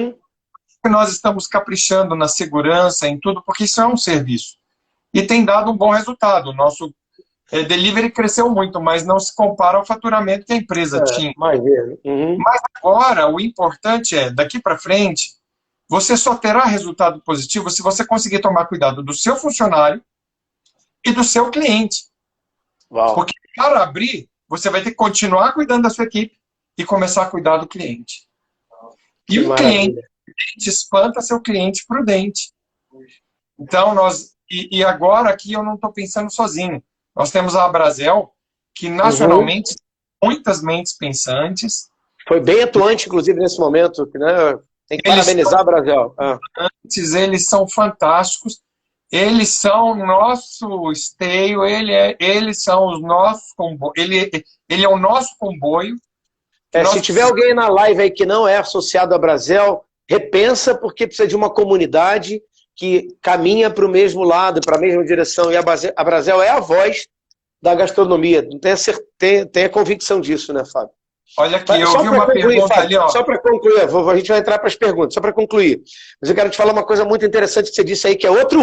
Nós estamos caprichando na segurança, em tudo, porque isso é um serviço. E tem dado um bom resultado. O nosso delivery cresceu muito, mas não se compara ao faturamento que a empresa tinha. Mas agora, o importante é, daqui para frente, você só terá resultado positivo se você conseguir tomar cuidado do seu funcionário e do seu cliente. Porque para abrir, você vai ter que continuar cuidando da sua equipe e começar a cuidar do cliente. E o cliente espanta seu cliente prudente. Então, e agora aqui eu não estou pensando sozinho. Nós temos a Abrazel, que nacionalmente muitas mentes pensantes. Foi bem atuante, inclusive, nesse momento, né? Tem que parabenizar, Brasil. Eles são fantásticos. Eles são nosso esteio. Eles são os nossos comboios. Ele é o nosso comboio. Se tiver alguém na live aí que não é associado a Brasil, repensa, porque precisa de uma comunidade que caminha para o mesmo lado, para a mesma direção. E a Brasil é a voz da gastronomia. Tenha convicção disso, né, Fábio? Olha aqui, eu vi uma pergunta ali, ó. Só para concluir, a gente vai entrar para as perguntas, só para concluir. Mas eu quero te falar uma coisa muito interessante que você disse aí, que é outro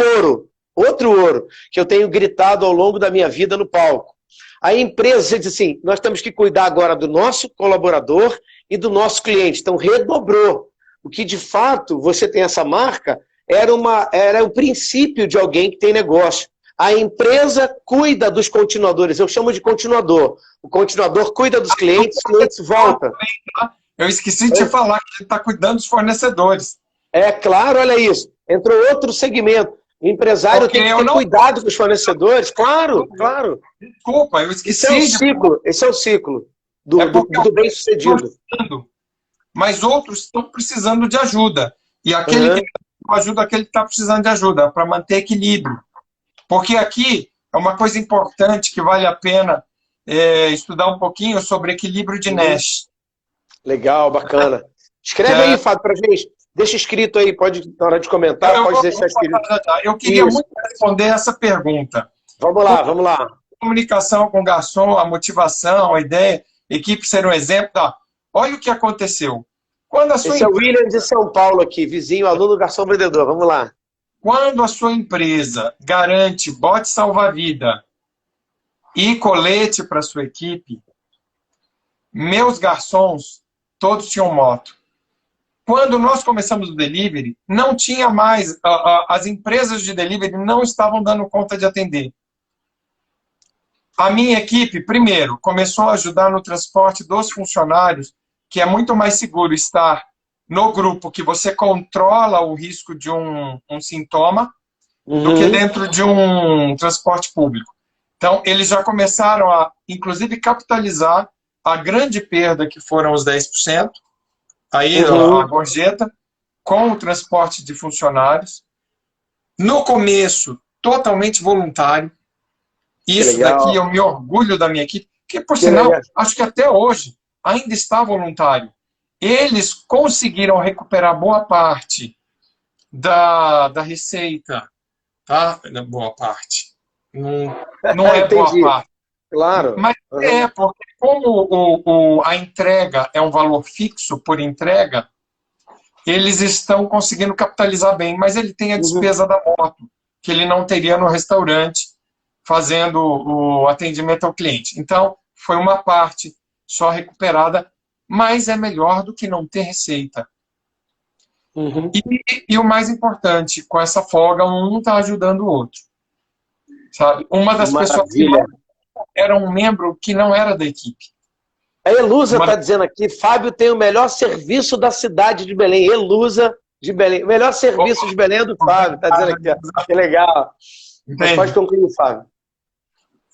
ouro, que eu tenho gritado ao longo da minha vida no palco. A empresa, você diz assim, nós temos que cuidar agora do nosso colaborador e do nosso cliente. Então, redobrou. O que, de fato, você tem essa marca, era o princípio de alguém que tem negócio. A empresa cuida dos continuadores, eu chamo de continuador. O continuador cuida dos clientes, os clientes voltam. Eu esqueci de te falar que ele está cuidando dos fornecedores. É claro, olha isso. Entrou outro segmento. O empresário tem que ter cuidado com os fornecedores. Claro. Desculpa, eu esqueci. Esse é o ciclo do bem-sucedido. Mas outros estão precisando de ajuda. E aquele que ajuda aquele que está precisando de ajuda, para manter equilíbrio. Porque aqui é uma coisa importante que vale a pena estudar um pouquinho sobre equilíbrio de Nash. Legal, bacana. Escreve aí, Fábio, para gente. Deixa escrito aí, pode, na hora de comentar, pode deixar escrito. Eu queria muito responder essa pergunta. Vamos lá. Comunicação com o garçom, a motivação, a ideia, equipe ser um exemplo. Olha o que aconteceu. Esse é o William de São Paulo aqui, vizinho, aluno, garçom, vendedor. Vamos lá. Quando a sua empresa garante bote salva-vida e colete para sua equipe, meus garçons, todos tinham moto. Quando nós começamos o delivery, não tinha mais, as empresas de delivery não estavam dando conta de atender. A minha equipe, primeiro, começou a ajudar no transporte dos funcionários, que é muito mais seguro estar no grupo que você controla o risco de um sintoma do que dentro de um transporte público. Então, eles já começaram a, inclusive, capitalizar a grande perda que foram os 10%, aí a gorjeta, com o transporte de funcionários. No começo, totalmente voluntário. Isso daqui eu me orgulho da minha equipe, que, por sinal, acho que até hoje ainda está voluntário. Eles conseguiram recuperar boa parte da receita, tá? Boa parte. Não é boa parte. Claro. Mas porque como a entrega é um valor fixo por entrega, eles estão conseguindo capitalizar bem, mas ele tem a despesa da moto, que ele não teria no restaurante fazendo o atendimento ao cliente. Então, foi uma parte só recuperada, mas é melhor do que não ter receita. E o mais importante, com essa folga, um está ajudando o outro. Sabe? Uma das pessoas que era um membro que não era da equipe. A Elusa está dizendo aqui, Fábio tem o melhor serviço da cidade de Belém. Elusa de Belém. O melhor serviço de Belém é do Fábio, está dizendo aqui. Ó. Que legal. Mas pode concluir, Fábio.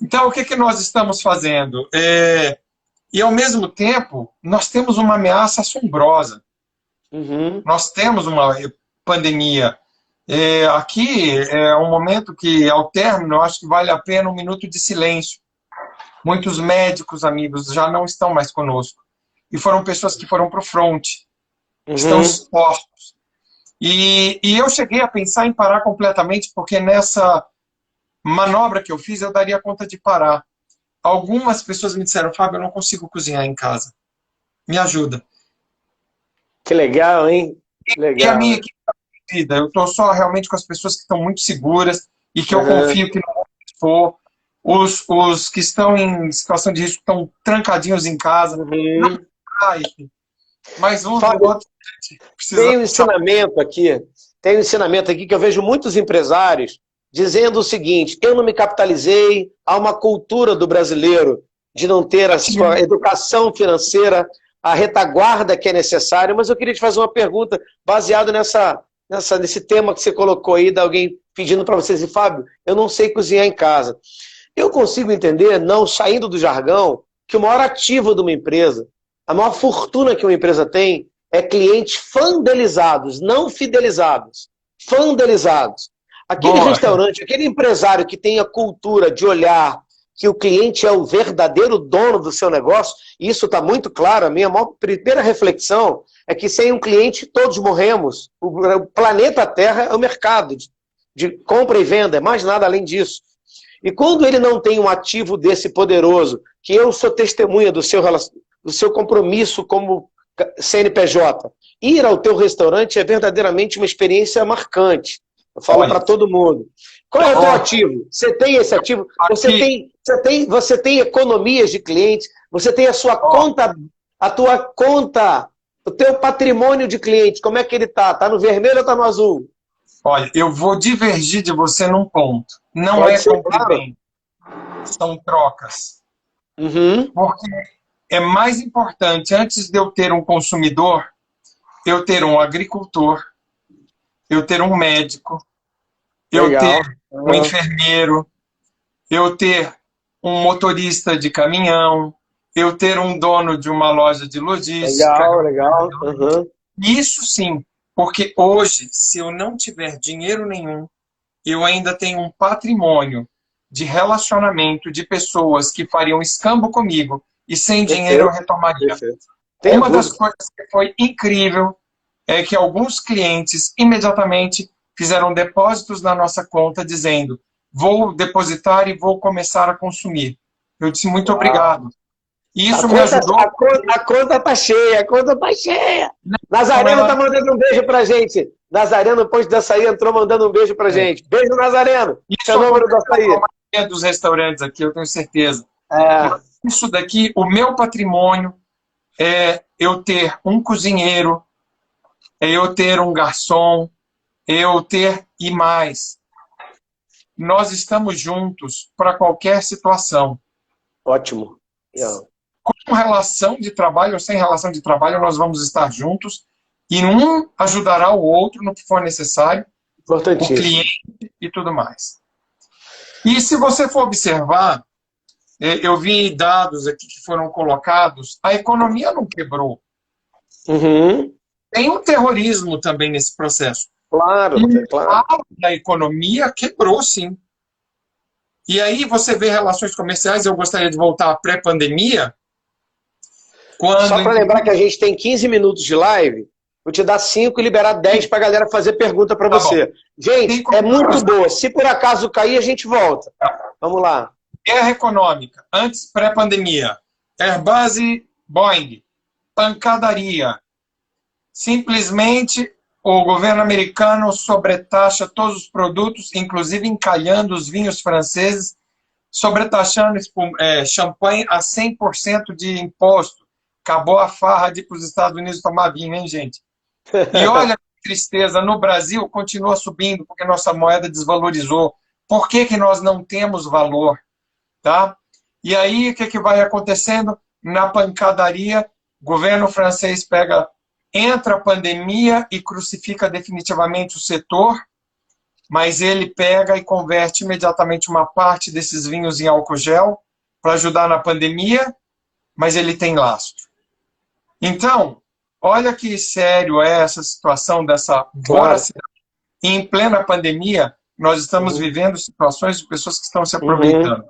Então, o que nós estamos fazendo? E, ao mesmo tempo, nós temos uma ameaça assombrosa. Nós temos uma pandemia. Aqui é um momento que, ao término, eu acho que vale a pena um minuto de silêncio. Muitos médicos, amigos, já não estão mais conosco. E foram pessoas que foram para o front. Estão expostos. E eu cheguei a pensar em parar completamente, porque nessa manobra que eu fiz, eu daria conta de parar. Algumas pessoas me disseram, Fábio, eu não consigo cozinhar em casa. Me ajuda. Que legal, hein? Legal. E a minha equipe da vida, eu estou só realmente com as pessoas que estão muito seguras e que eu confio que não for. Os que estão em situação de risco estão trancadinhos em casa. Não, mas uns Fábio, outros tem um ensinamento aqui. Tem um ensinamento aqui que eu vejo muitos empresários dizendo o seguinte: eu não me capitalizei, há uma cultura do brasileiro de não ter a sua educação financeira, a retaguarda que é necessária, mas eu queria te fazer uma pergunta baseada nesse tema que você colocou aí, de alguém pedindo para vocês, Fábio, eu não sei cozinhar em casa. Eu consigo entender, não saindo do jargão, que o maior ativo de uma empresa, a maior fortuna que uma empresa tem, é clientes fidelizados, não fidelizados, fidelizados. Aquele restaurante, aquele empresário que tem a cultura de olhar que o cliente é o verdadeiro dono do seu negócio, e isso está muito claro, a minha primeira reflexão é que sem um cliente todos morremos. O planeta Terra é o mercado de compra e venda, é mais nada além disso. E quando ele não tem um ativo desse poderoso, que eu sou testemunha do seu compromisso como CNPJ, ir ao teu restaurante é verdadeiramente uma experiência marcante. Eu falo para todo mundo. Qual é o teu ativo? Você tem esse ativo? Você tem economias de clientes? Você tem a sua conta, o teu patrimônio de clientes, como é que ele está? Está no vermelho ou está no azul? Olha, eu vou divergir de você num ponto. Não é compra e venda. São trocas. Porque é mais importante, antes de eu ter um consumidor, eu ter um agricultor, eu ter um médico, eu ter um enfermeiro, eu ter um motorista de caminhão, eu ter um dono de uma loja de logística. Legal. Isso sim, porque hoje, se eu não tiver dinheiro nenhum, eu ainda tenho um patrimônio de relacionamento de pessoas que fariam escambo comigo e sem dinheiro eu retomaria. Uma das coisas que foi incrível é que alguns clientes imediatamente fizeram depósitos na nossa conta dizendo: vou depositar e vou começar a consumir. Eu disse: muito obrigado. E isso me ajudou. A conta está cheia, Nazareno está mandando um beijo pra gente. Nazareno, depois da açaí, entrou mandando um beijo pra gente. Beijo, Nazareno. Isso é o número do açaí. Dos restaurantes aqui, eu tenho certeza. Isso daqui, o meu patrimônio é eu ter um cozinheiro, é eu ter um garçom, é eu ter e mais. Nós estamos juntos para qualquer situação. Ótimo. Com relação de trabalho ou sem relação de trabalho, nós vamos estar juntos e um ajudará o outro no que for necessário, o cliente e tudo mais. E se você for observar, eu vi dados aqui que foram colocados, a economia não quebrou. Uhum. Tem um terrorismo também nesse processo. Claro, E claro. a economia quebrou, sim. E aí você vê relações comerciais, eu gostaria de voltar à pré-pandemia, Só quando, para lembrar que a gente tem 15 minutos de live, vou te dar 5 e liberar 10 para a galera fazer pergunta para tá bom, você. tem Gente, é muito comerciais, boa. Se por acaso cair, a gente volta. Vamos lá. guerra econômica, antes pré-pandemia, Airbus, Boeing, pancadaria. Simplesmente o governo americano sobretaxa todos os produtos, inclusive encalhando os vinhos franceses, sobretaxando champanhe a 100% de imposto. Acabou a farra de ir para os Estados Unidos tomar vinho, hein, gente? E olha que tristeza, no Brasil continua subindo porque nossa moeda desvalorizou. Por que que nós não temos valor? Tá? E aí, o que que vai acontecendo? Na pancadaria, o governo francês entra a pandemia e crucifica definitivamente o setor, mas ele pega e converte imediatamente uma parte desses vinhos em álcool gel para ajudar na pandemia, mas ele tem lastro. Então, olha que sério é essa situação dessa Claro. voracidade. Em plena pandemia, nós estamos Uhum. vivendo situações de pessoas que estão se Uhum. aproveitando.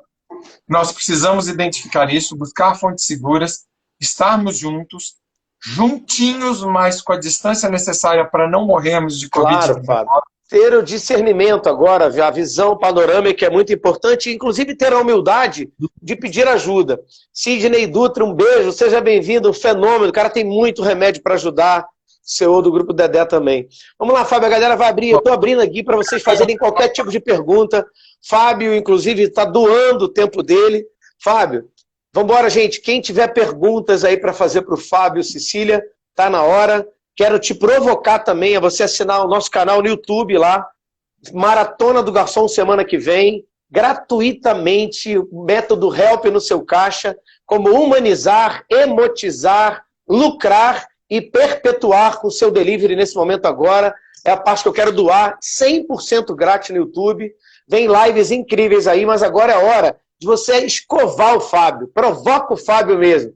Nós precisamos identificar isso, buscar fontes seguras, estarmos juntos, juntinhos, mas com a distância necessária para não morrermos de Claro, Covid-19. Fábio. Ter o discernimento agora, a visão panorâmica é muito importante, inclusive ter a humildade de pedir ajuda. Sidney Dutra, um beijo, seja bem-vindo, um fenômeno, o cara tem muito remédio para ajudar, CEO do Grupo Dedé também. Vamos lá, Fábio, a galera vai abrir, eu estou abrindo aqui para vocês fazerem qualquer tipo de pergunta. Fábio, inclusive, está doando o tempo dele. Fábio, vamos embora, gente, quem tiver perguntas aí para fazer para o Fábio, Cecília, tá na hora. Quero te provocar também a você assinar o nosso canal no YouTube lá, Maratona do Garçom semana que vem, gratuitamente, o método Help no seu caixa, como humanizar, emotizar, lucrar e perpetuar com o seu delivery nesse momento agora. É a parte que eu quero doar, 100% grátis no YouTube. Vem lives incríveis aí, mas agora é hora de você escovar o Fábio. Provoca o Fábio mesmo.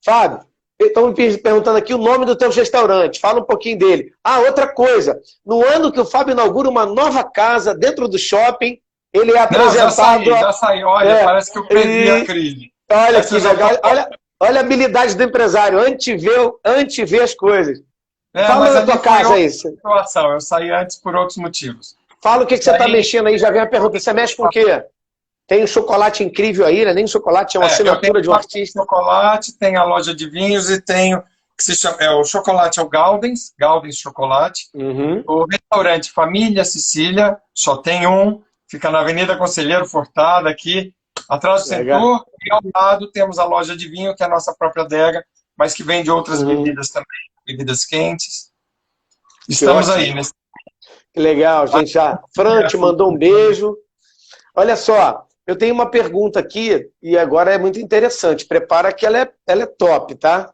Fábio, estão me perguntando aqui o nome do teu restaurante. Fala um pouquinho dele. Ah, outra coisa. No ano que o Fábio inaugura uma nova casa dentro do shopping, ele é Não, apresentado... já saí. Olha, parece que eu perdi a crise. Olha Essa aqui, já legal. Olha a habilidade do empresário. Antever as coisas. Fala mas da ali tua foi casa outra aí. situação. Eu saí antes por outros motivos. Fala o que você está mexendo aí. Já vem a pergunta. Você mexe com o quê? Tem um chocolate incrível aí, né? Nem um chocolate, é uma assinatura de um artista. Chocolate, tem a loja de vinhos e tenho que se chama, o chocolate é o Galdens Chocolate. Uhum. O restaurante Família Sicília, só tem um, fica na Avenida Conselheiro Furtado, aqui, atrás do setor, e ao lado temos a loja de vinho, que é a nossa própria adega, mas que vende outras bebidas também, bebidas quentes. Estamos aí, né? Que legal, gente. A Fran te mandou um beijo. Olha só, eu tenho uma pergunta aqui, e agora é muito interessante. Prepara que ela é top, tá?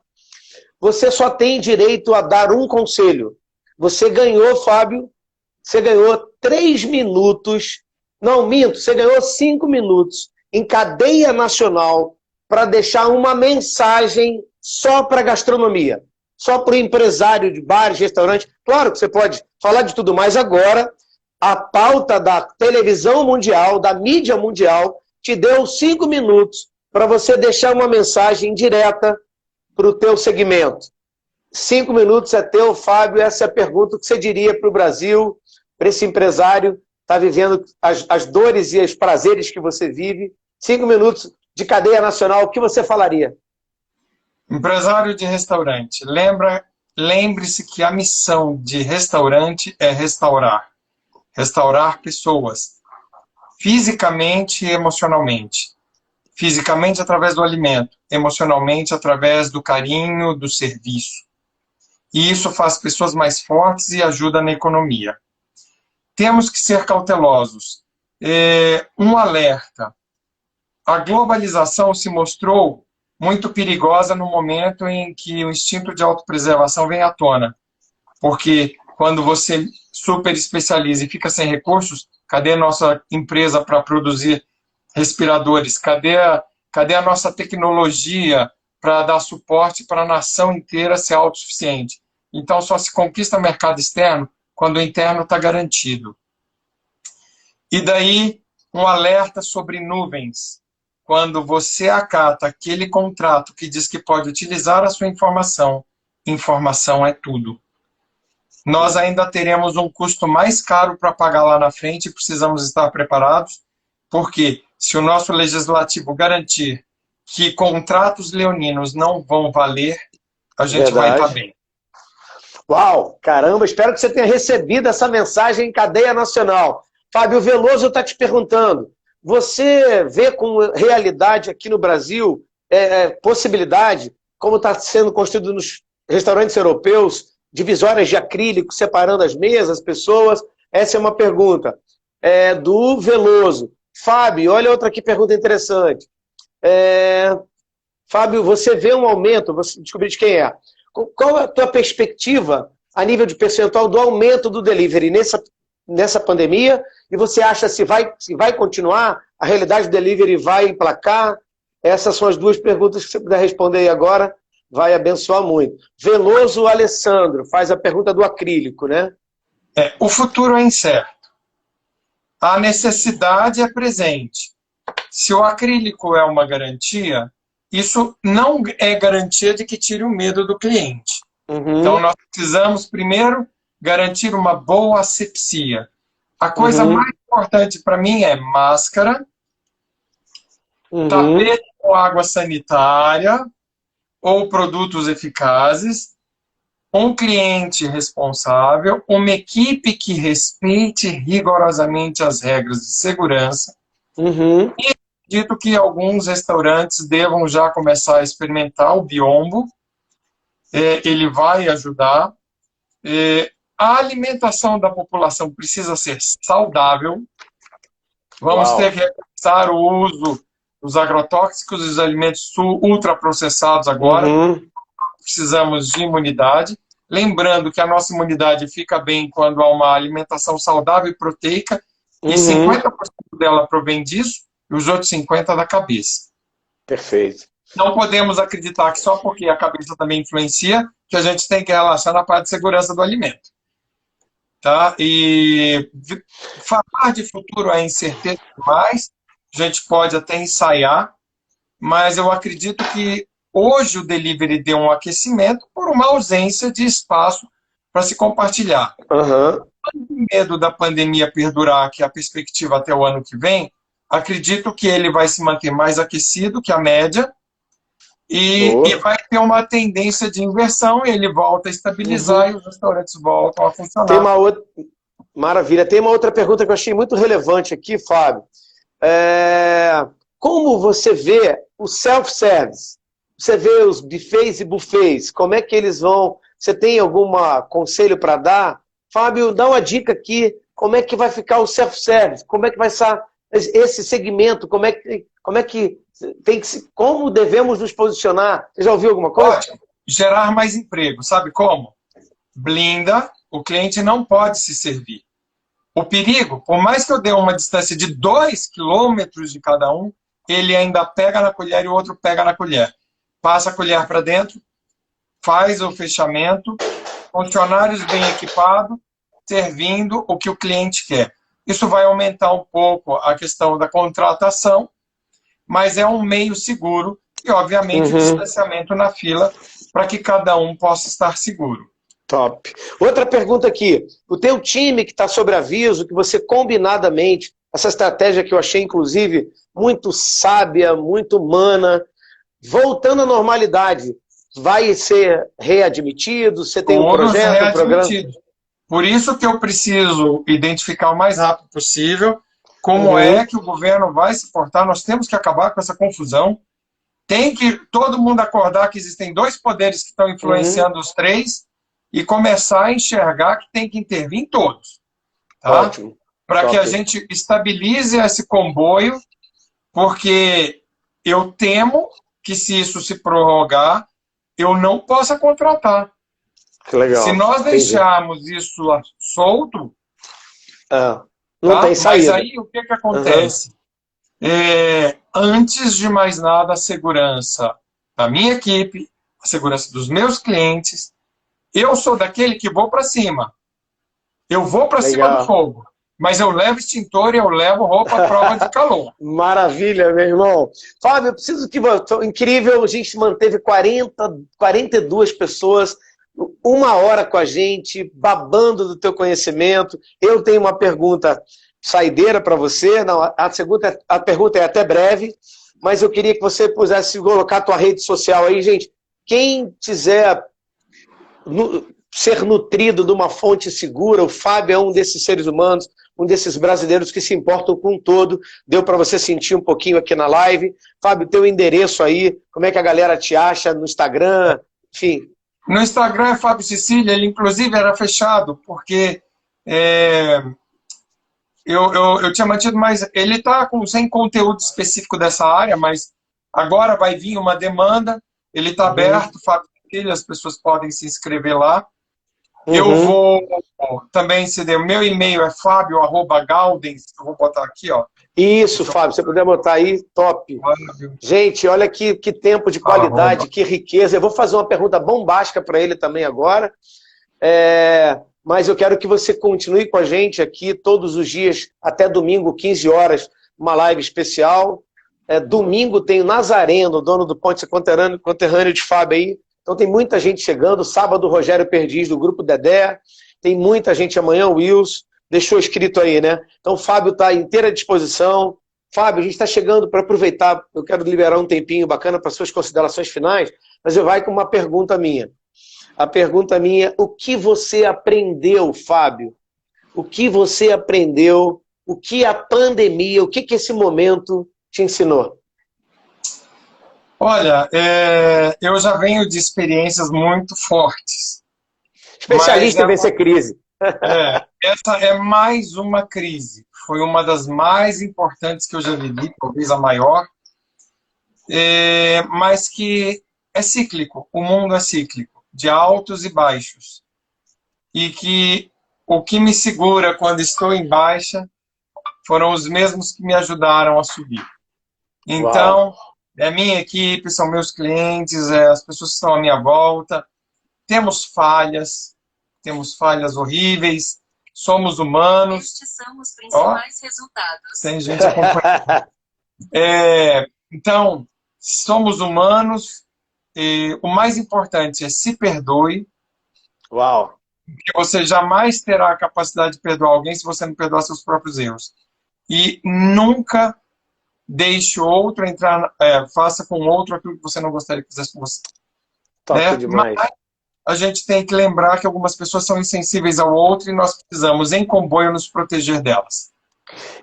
Você só tem direito a dar um conselho. Você ganhou, Fábio, você ganhou 3 minutos, não, minto, você ganhou 5 minutos em cadeia nacional para deixar uma mensagem só para gastronomia, só para o empresário de bares, restaurantes. Claro que você pode falar de tudo mais agora. A pauta da televisão mundial, da mídia mundial, te deu 5 minutos para você deixar uma mensagem direta para o teu segmento. 5 minutos é teu, Fábio. Essa é a pergunta que você diria para o Brasil, para esse empresário que está vivendo as dores e os prazeres que você vive. 5 minutos de cadeia nacional, o que você falaria? Empresário de restaurante, lembre-se que a missão de restaurante é restaurar. Restaurar pessoas, fisicamente e emocionalmente. Fisicamente através do alimento, emocionalmente através do carinho, do serviço. E isso faz pessoas mais fortes e ajuda na economia. Temos que ser cautelosos. Um alerta. A globalização se mostrou muito perigosa no momento em que o instinto de autopreservação vem à tona. Porque quando você super especializa e fica sem recursos, Cadê a nossa empresa para produzir respiradores? Cadê a nossa tecnologia para dar suporte para a nação inteira ser autossuficiente? Então, só se conquista mercado externo quando o interno está garantido. E daí, um alerta sobre nuvens. Quando você acata aquele contrato que diz que pode utilizar a sua informação, informação é tudo. Nós ainda teremos um custo mais caro para pagar lá na frente e precisamos estar preparados, porque se o nosso legislativo garantir que contratos leoninos não vão valer, a gente vai estar bem. Uau, caramba, espero que você tenha recebido essa mensagem em cadeia nacional. Fábio Veloso está te perguntando, você vê com realidade aqui no Brasil possibilidade, como está sendo construído nos restaurantes europeus, divisórias de acrílico separando as mesas, as pessoas? Essa é uma pergunta do Veloso. Fábio, olha outra aqui, pergunta interessante. Fábio, você vê um aumento, você descobriu de quem é. Qual é a tua perspectiva a nível de percentual do aumento do delivery nessa pandemia? E você acha se vai continuar? A realidade do delivery vai emplacar? Essas são as duas perguntas que você puder responder aí agora. Vai abençoar muito. Veloso Alessandro faz a pergunta do acrílico, né? O futuro é incerto. A necessidade é presente. Se o acrílico é uma garantia, isso não é garantia de que tire o medo do cliente. Então, nós precisamos, primeiro, garantir uma boa asepsia. A coisa mais importante para mim é máscara, tapete com água sanitária ou produtos eficazes, um cliente responsável, uma equipe que respeite rigorosamente as regras de segurança. E acredito que alguns restaurantes devam já começar a experimentar o biombo. Ele vai ajudar. A alimentação da população precisa ser saudável. Vamos ter que repensar o uso dos agrotóxicos e dos alimentos ultraprocessados agora. Precisamos de imunidade. Lembrando que a nossa imunidade fica bem quando há uma alimentação saudável e proteica, e 50% dela provém disso, e os outros 50% da cabeça. Perfeito. Não podemos acreditar que só porque a cabeça também influencia, que a gente tem que relaxar na parte de segurança do alimento. Tá? E falar de futuro é incerteza demais, a gente pode até ensaiar, mas eu acredito que hoje o delivery deu um aquecimento por uma ausência de espaço para se compartilhar. Com medo da pandemia perdurar, que é a perspectiva até o ano que vem, acredito que ele vai se manter mais aquecido que a média e vai ter uma tendência de inversão, e ele volta a estabilizar e os restaurantes voltam a funcionar. Maravilha. Tem uma outra pergunta que eu achei muito relevante aqui, Fábio. Como você vê o self-service? Você vê os buffets e buffets, como é que eles vão? Você tem algum conselho para dar? Fábio, dá uma dica aqui, como é que vai ficar o self-service? Como é que vai ser esse segmento? Como devemos nos posicionar? Você já ouviu alguma coisa? Ótimo. Gerar mais emprego, sabe como? Blinda, o cliente não pode se servir. O perigo, por mais que eu dê uma distância de 2 quilômetros de cada um, ele ainda pega na colher e o outro pega na colher. Passa a colher para dentro, faz o fechamento, funcionários bem equipados, servindo o que o cliente quer. Isso vai aumentar um pouco a questão da contratação, mas é um meio seguro e, obviamente, o distanciamento na fila para que cada um possa estar seguro. Top. Outra pergunta aqui. O teu time que está sobre aviso, que você combinadamente, essa estratégia que eu achei, inclusive, muito sábia, muito humana, voltando à normalidade, vai ser readmitido? Você tem um projeto, um programa? Por isso que eu preciso identificar o mais rápido possível como é que o governo vai se portar. Nós temos que acabar com essa confusão. Tem que todo mundo acordar que existem 2 poderes que estão influenciando os 3 e começar a enxergar que tem que intervir em todos. Tá? Para que a gente estabilize esse comboio, porque eu temo que se isso se prorrogar, eu não possa contratar. Que legal. Se nós deixarmos isso solto, Não tem saída. Mas aí o que acontece? Antes de mais nada, a segurança da minha equipe, a segurança dos meus clientes. Eu sou daquele que vou para cima. Eu vou para cima do fogo. Mas eu levo extintor e eu levo roupa à prova de calor. Maravilha, meu irmão. Fábio, eu preciso que... Incrível, a gente manteve 42 pessoas, 1 hora com a gente, babando do teu conhecimento. Eu tenho uma pergunta saideira para você. Não, a pergunta é até breve, mas eu queria que você pudesse colocar a tua rede social aí, gente. Quem quiser ser nutrido de uma fonte segura, o Fábio é um desses seres humanos, um desses brasileiros que se importam com o todo. Deu para você sentir um pouquinho aqui na live. Fábio, teu endereço aí, como é que a galera te acha no Instagram, enfim. No Instagram é Fábio Cecília, ele inclusive era fechado, porque eu tinha mantido mais... Ele está sem conteúdo específico dessa área, mas agora vai vir uma demanda, ele está aberto, Fábio Cecília, as pessoas podem se inscrever lá. Eu vou também ceder. O meu e-mail é fabio@gaudens. Eu vou botar aqui, ó. Isso, Fábio, se você puder botar aí, top. Gente, olha que tempo de qualidade, que riqueza. Eu vou fazer uma pergunta bombástica para ele também agora. Mas eu quero que você continue com a gente aqui todos os dias, até domingo, 15 horas, uma live especial. Domingo tem o Nazareno, dono do Ponte Conterrâneo de Fábio aí. Então tem muita gente chegando. Sábado, o Rogério Perdiz, do Grupo Dedé. Tem muita gente amanhã, o Wills. Deixou escrito aí, né? Então o Fábio está à inteira disposição. Fábio, a gente está chegando para aproveitar. Eu quero liberar um tempinho bacana para suas considerações finais, mas eu vou com uma pergunta minha. A pergunta minha, o que você aprendeu, Fábio? O que você aprendeu? O que a pandemia, o que esse momento te ensinou? Olha, eu já venho de experiências muito fortes. Especialista em vencer crise. Essa é mais uma crise. Foi uma das mais importantes que eu já vivi, talvez a maior. Mas que é cíclico. O mundo é cíclico, de altos e baixos. E que o que me segura quando estou em baixa foram os mesmos que me ajudaram a subir. Então... Uau. É minha equipe, são meus clientes, as pessoas que estão à minha volta. Temos falhas horríveis, somos humanos. Estes são os principais resultados. Tem gente acompanhando. Então, somos humanos. O mais importante é se perdoe. Uau! Porque você jamais terá a capacidade de perdoar alguém se você não perdoar seus próprios erros. E nunca... deixe outro entrar, faça com outro aquilo que você não gostaria que fizesse com você. Top demais. Mas a gente tem que lembrar que algumas pessoas são insensíveis ao outro e nós precisamos, em comboio, nos proteger delas.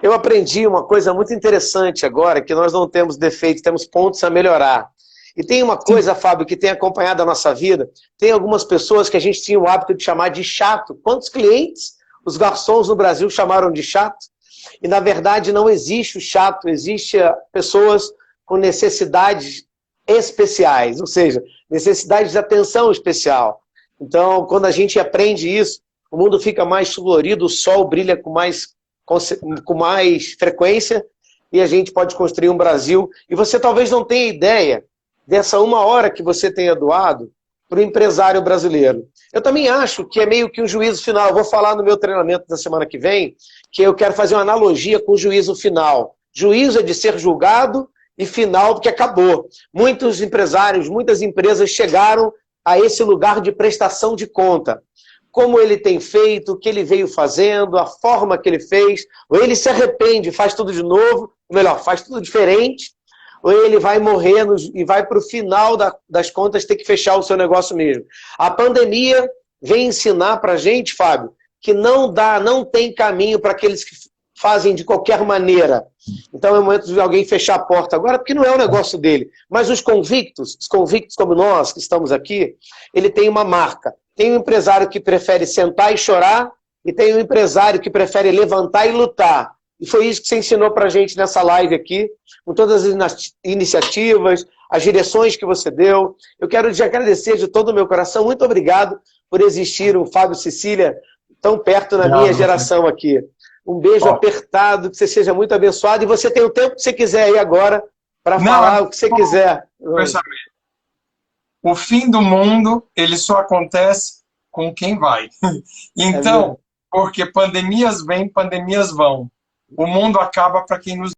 Eu aprendi uma coisa muito interessante agora, que nós não temos defeitos, temos pontos a melhorar. E tem uma coisa, Fábio, que tem acompanhado a nossa vida, tem algumas pessoas que a gente tinha o hábito de chamar de chato. Quantos clientes os garçons no Brasil chamaram de chato? E, na verdade, não existe o chato, existe pessoas com necessidades especiais, ou seja, necessidades de atenção especial. Então, quando a gente aprende isso, o mundo fica mais colorido, o sol brilha com mais frequência e a gente pode construir um Brasil. E você talvez não tenha ideia dessa 1 hora que você tenha doado para o empresário brasileiro. Eu também acho que é meio que um juízo final. Eu vou falar no meu treinamento da semana que vem, que eu quero fazer uma analogia com o juízo final. Juízo é de ser julgado e final porque acabou. Muitos empresários, muitas empresas chegaram a esse lugar de prestação de conta. Como ele tem feito, o que ele veio fazendo, a forma que ele fez, ou ele se arrepende, faz tudo de novo, ou melhor, faz tudo diferente, ou ele vai morrer e vai para o final das contas ter que fechar o seu negócio mesmo. A pandemia vem ensinar para a gente, Fábio, que não tem caminho para aqueles que fazem de qualquer maneira. Então é o momento de alguém fechar a porta agora, porque não é o negócio dele. Mas os convictos como nós, que estamos aqui, ele tem uma marca. Tem um empresário que prefere sentar e chorar, e tem um empresário que prefere levantar e lutar. E foi isso que você ensinou para a gente nessa live aqui, com todas as iniciativas, as direções que você deu. Eu quero te agradecer de todo o meu coração. Muito obrigado por existir um Fábio Cecília tão perto na minha geração aqui. Um beijo apertado, que você seja muito abençoado. E você tem o tempo que você quiser aí agora para falar o que você quiser. O fim do mundo, ele só acontece com quem vai. Então, porque pandemias vêm, pandemias vão. O mundo acaba para quem nos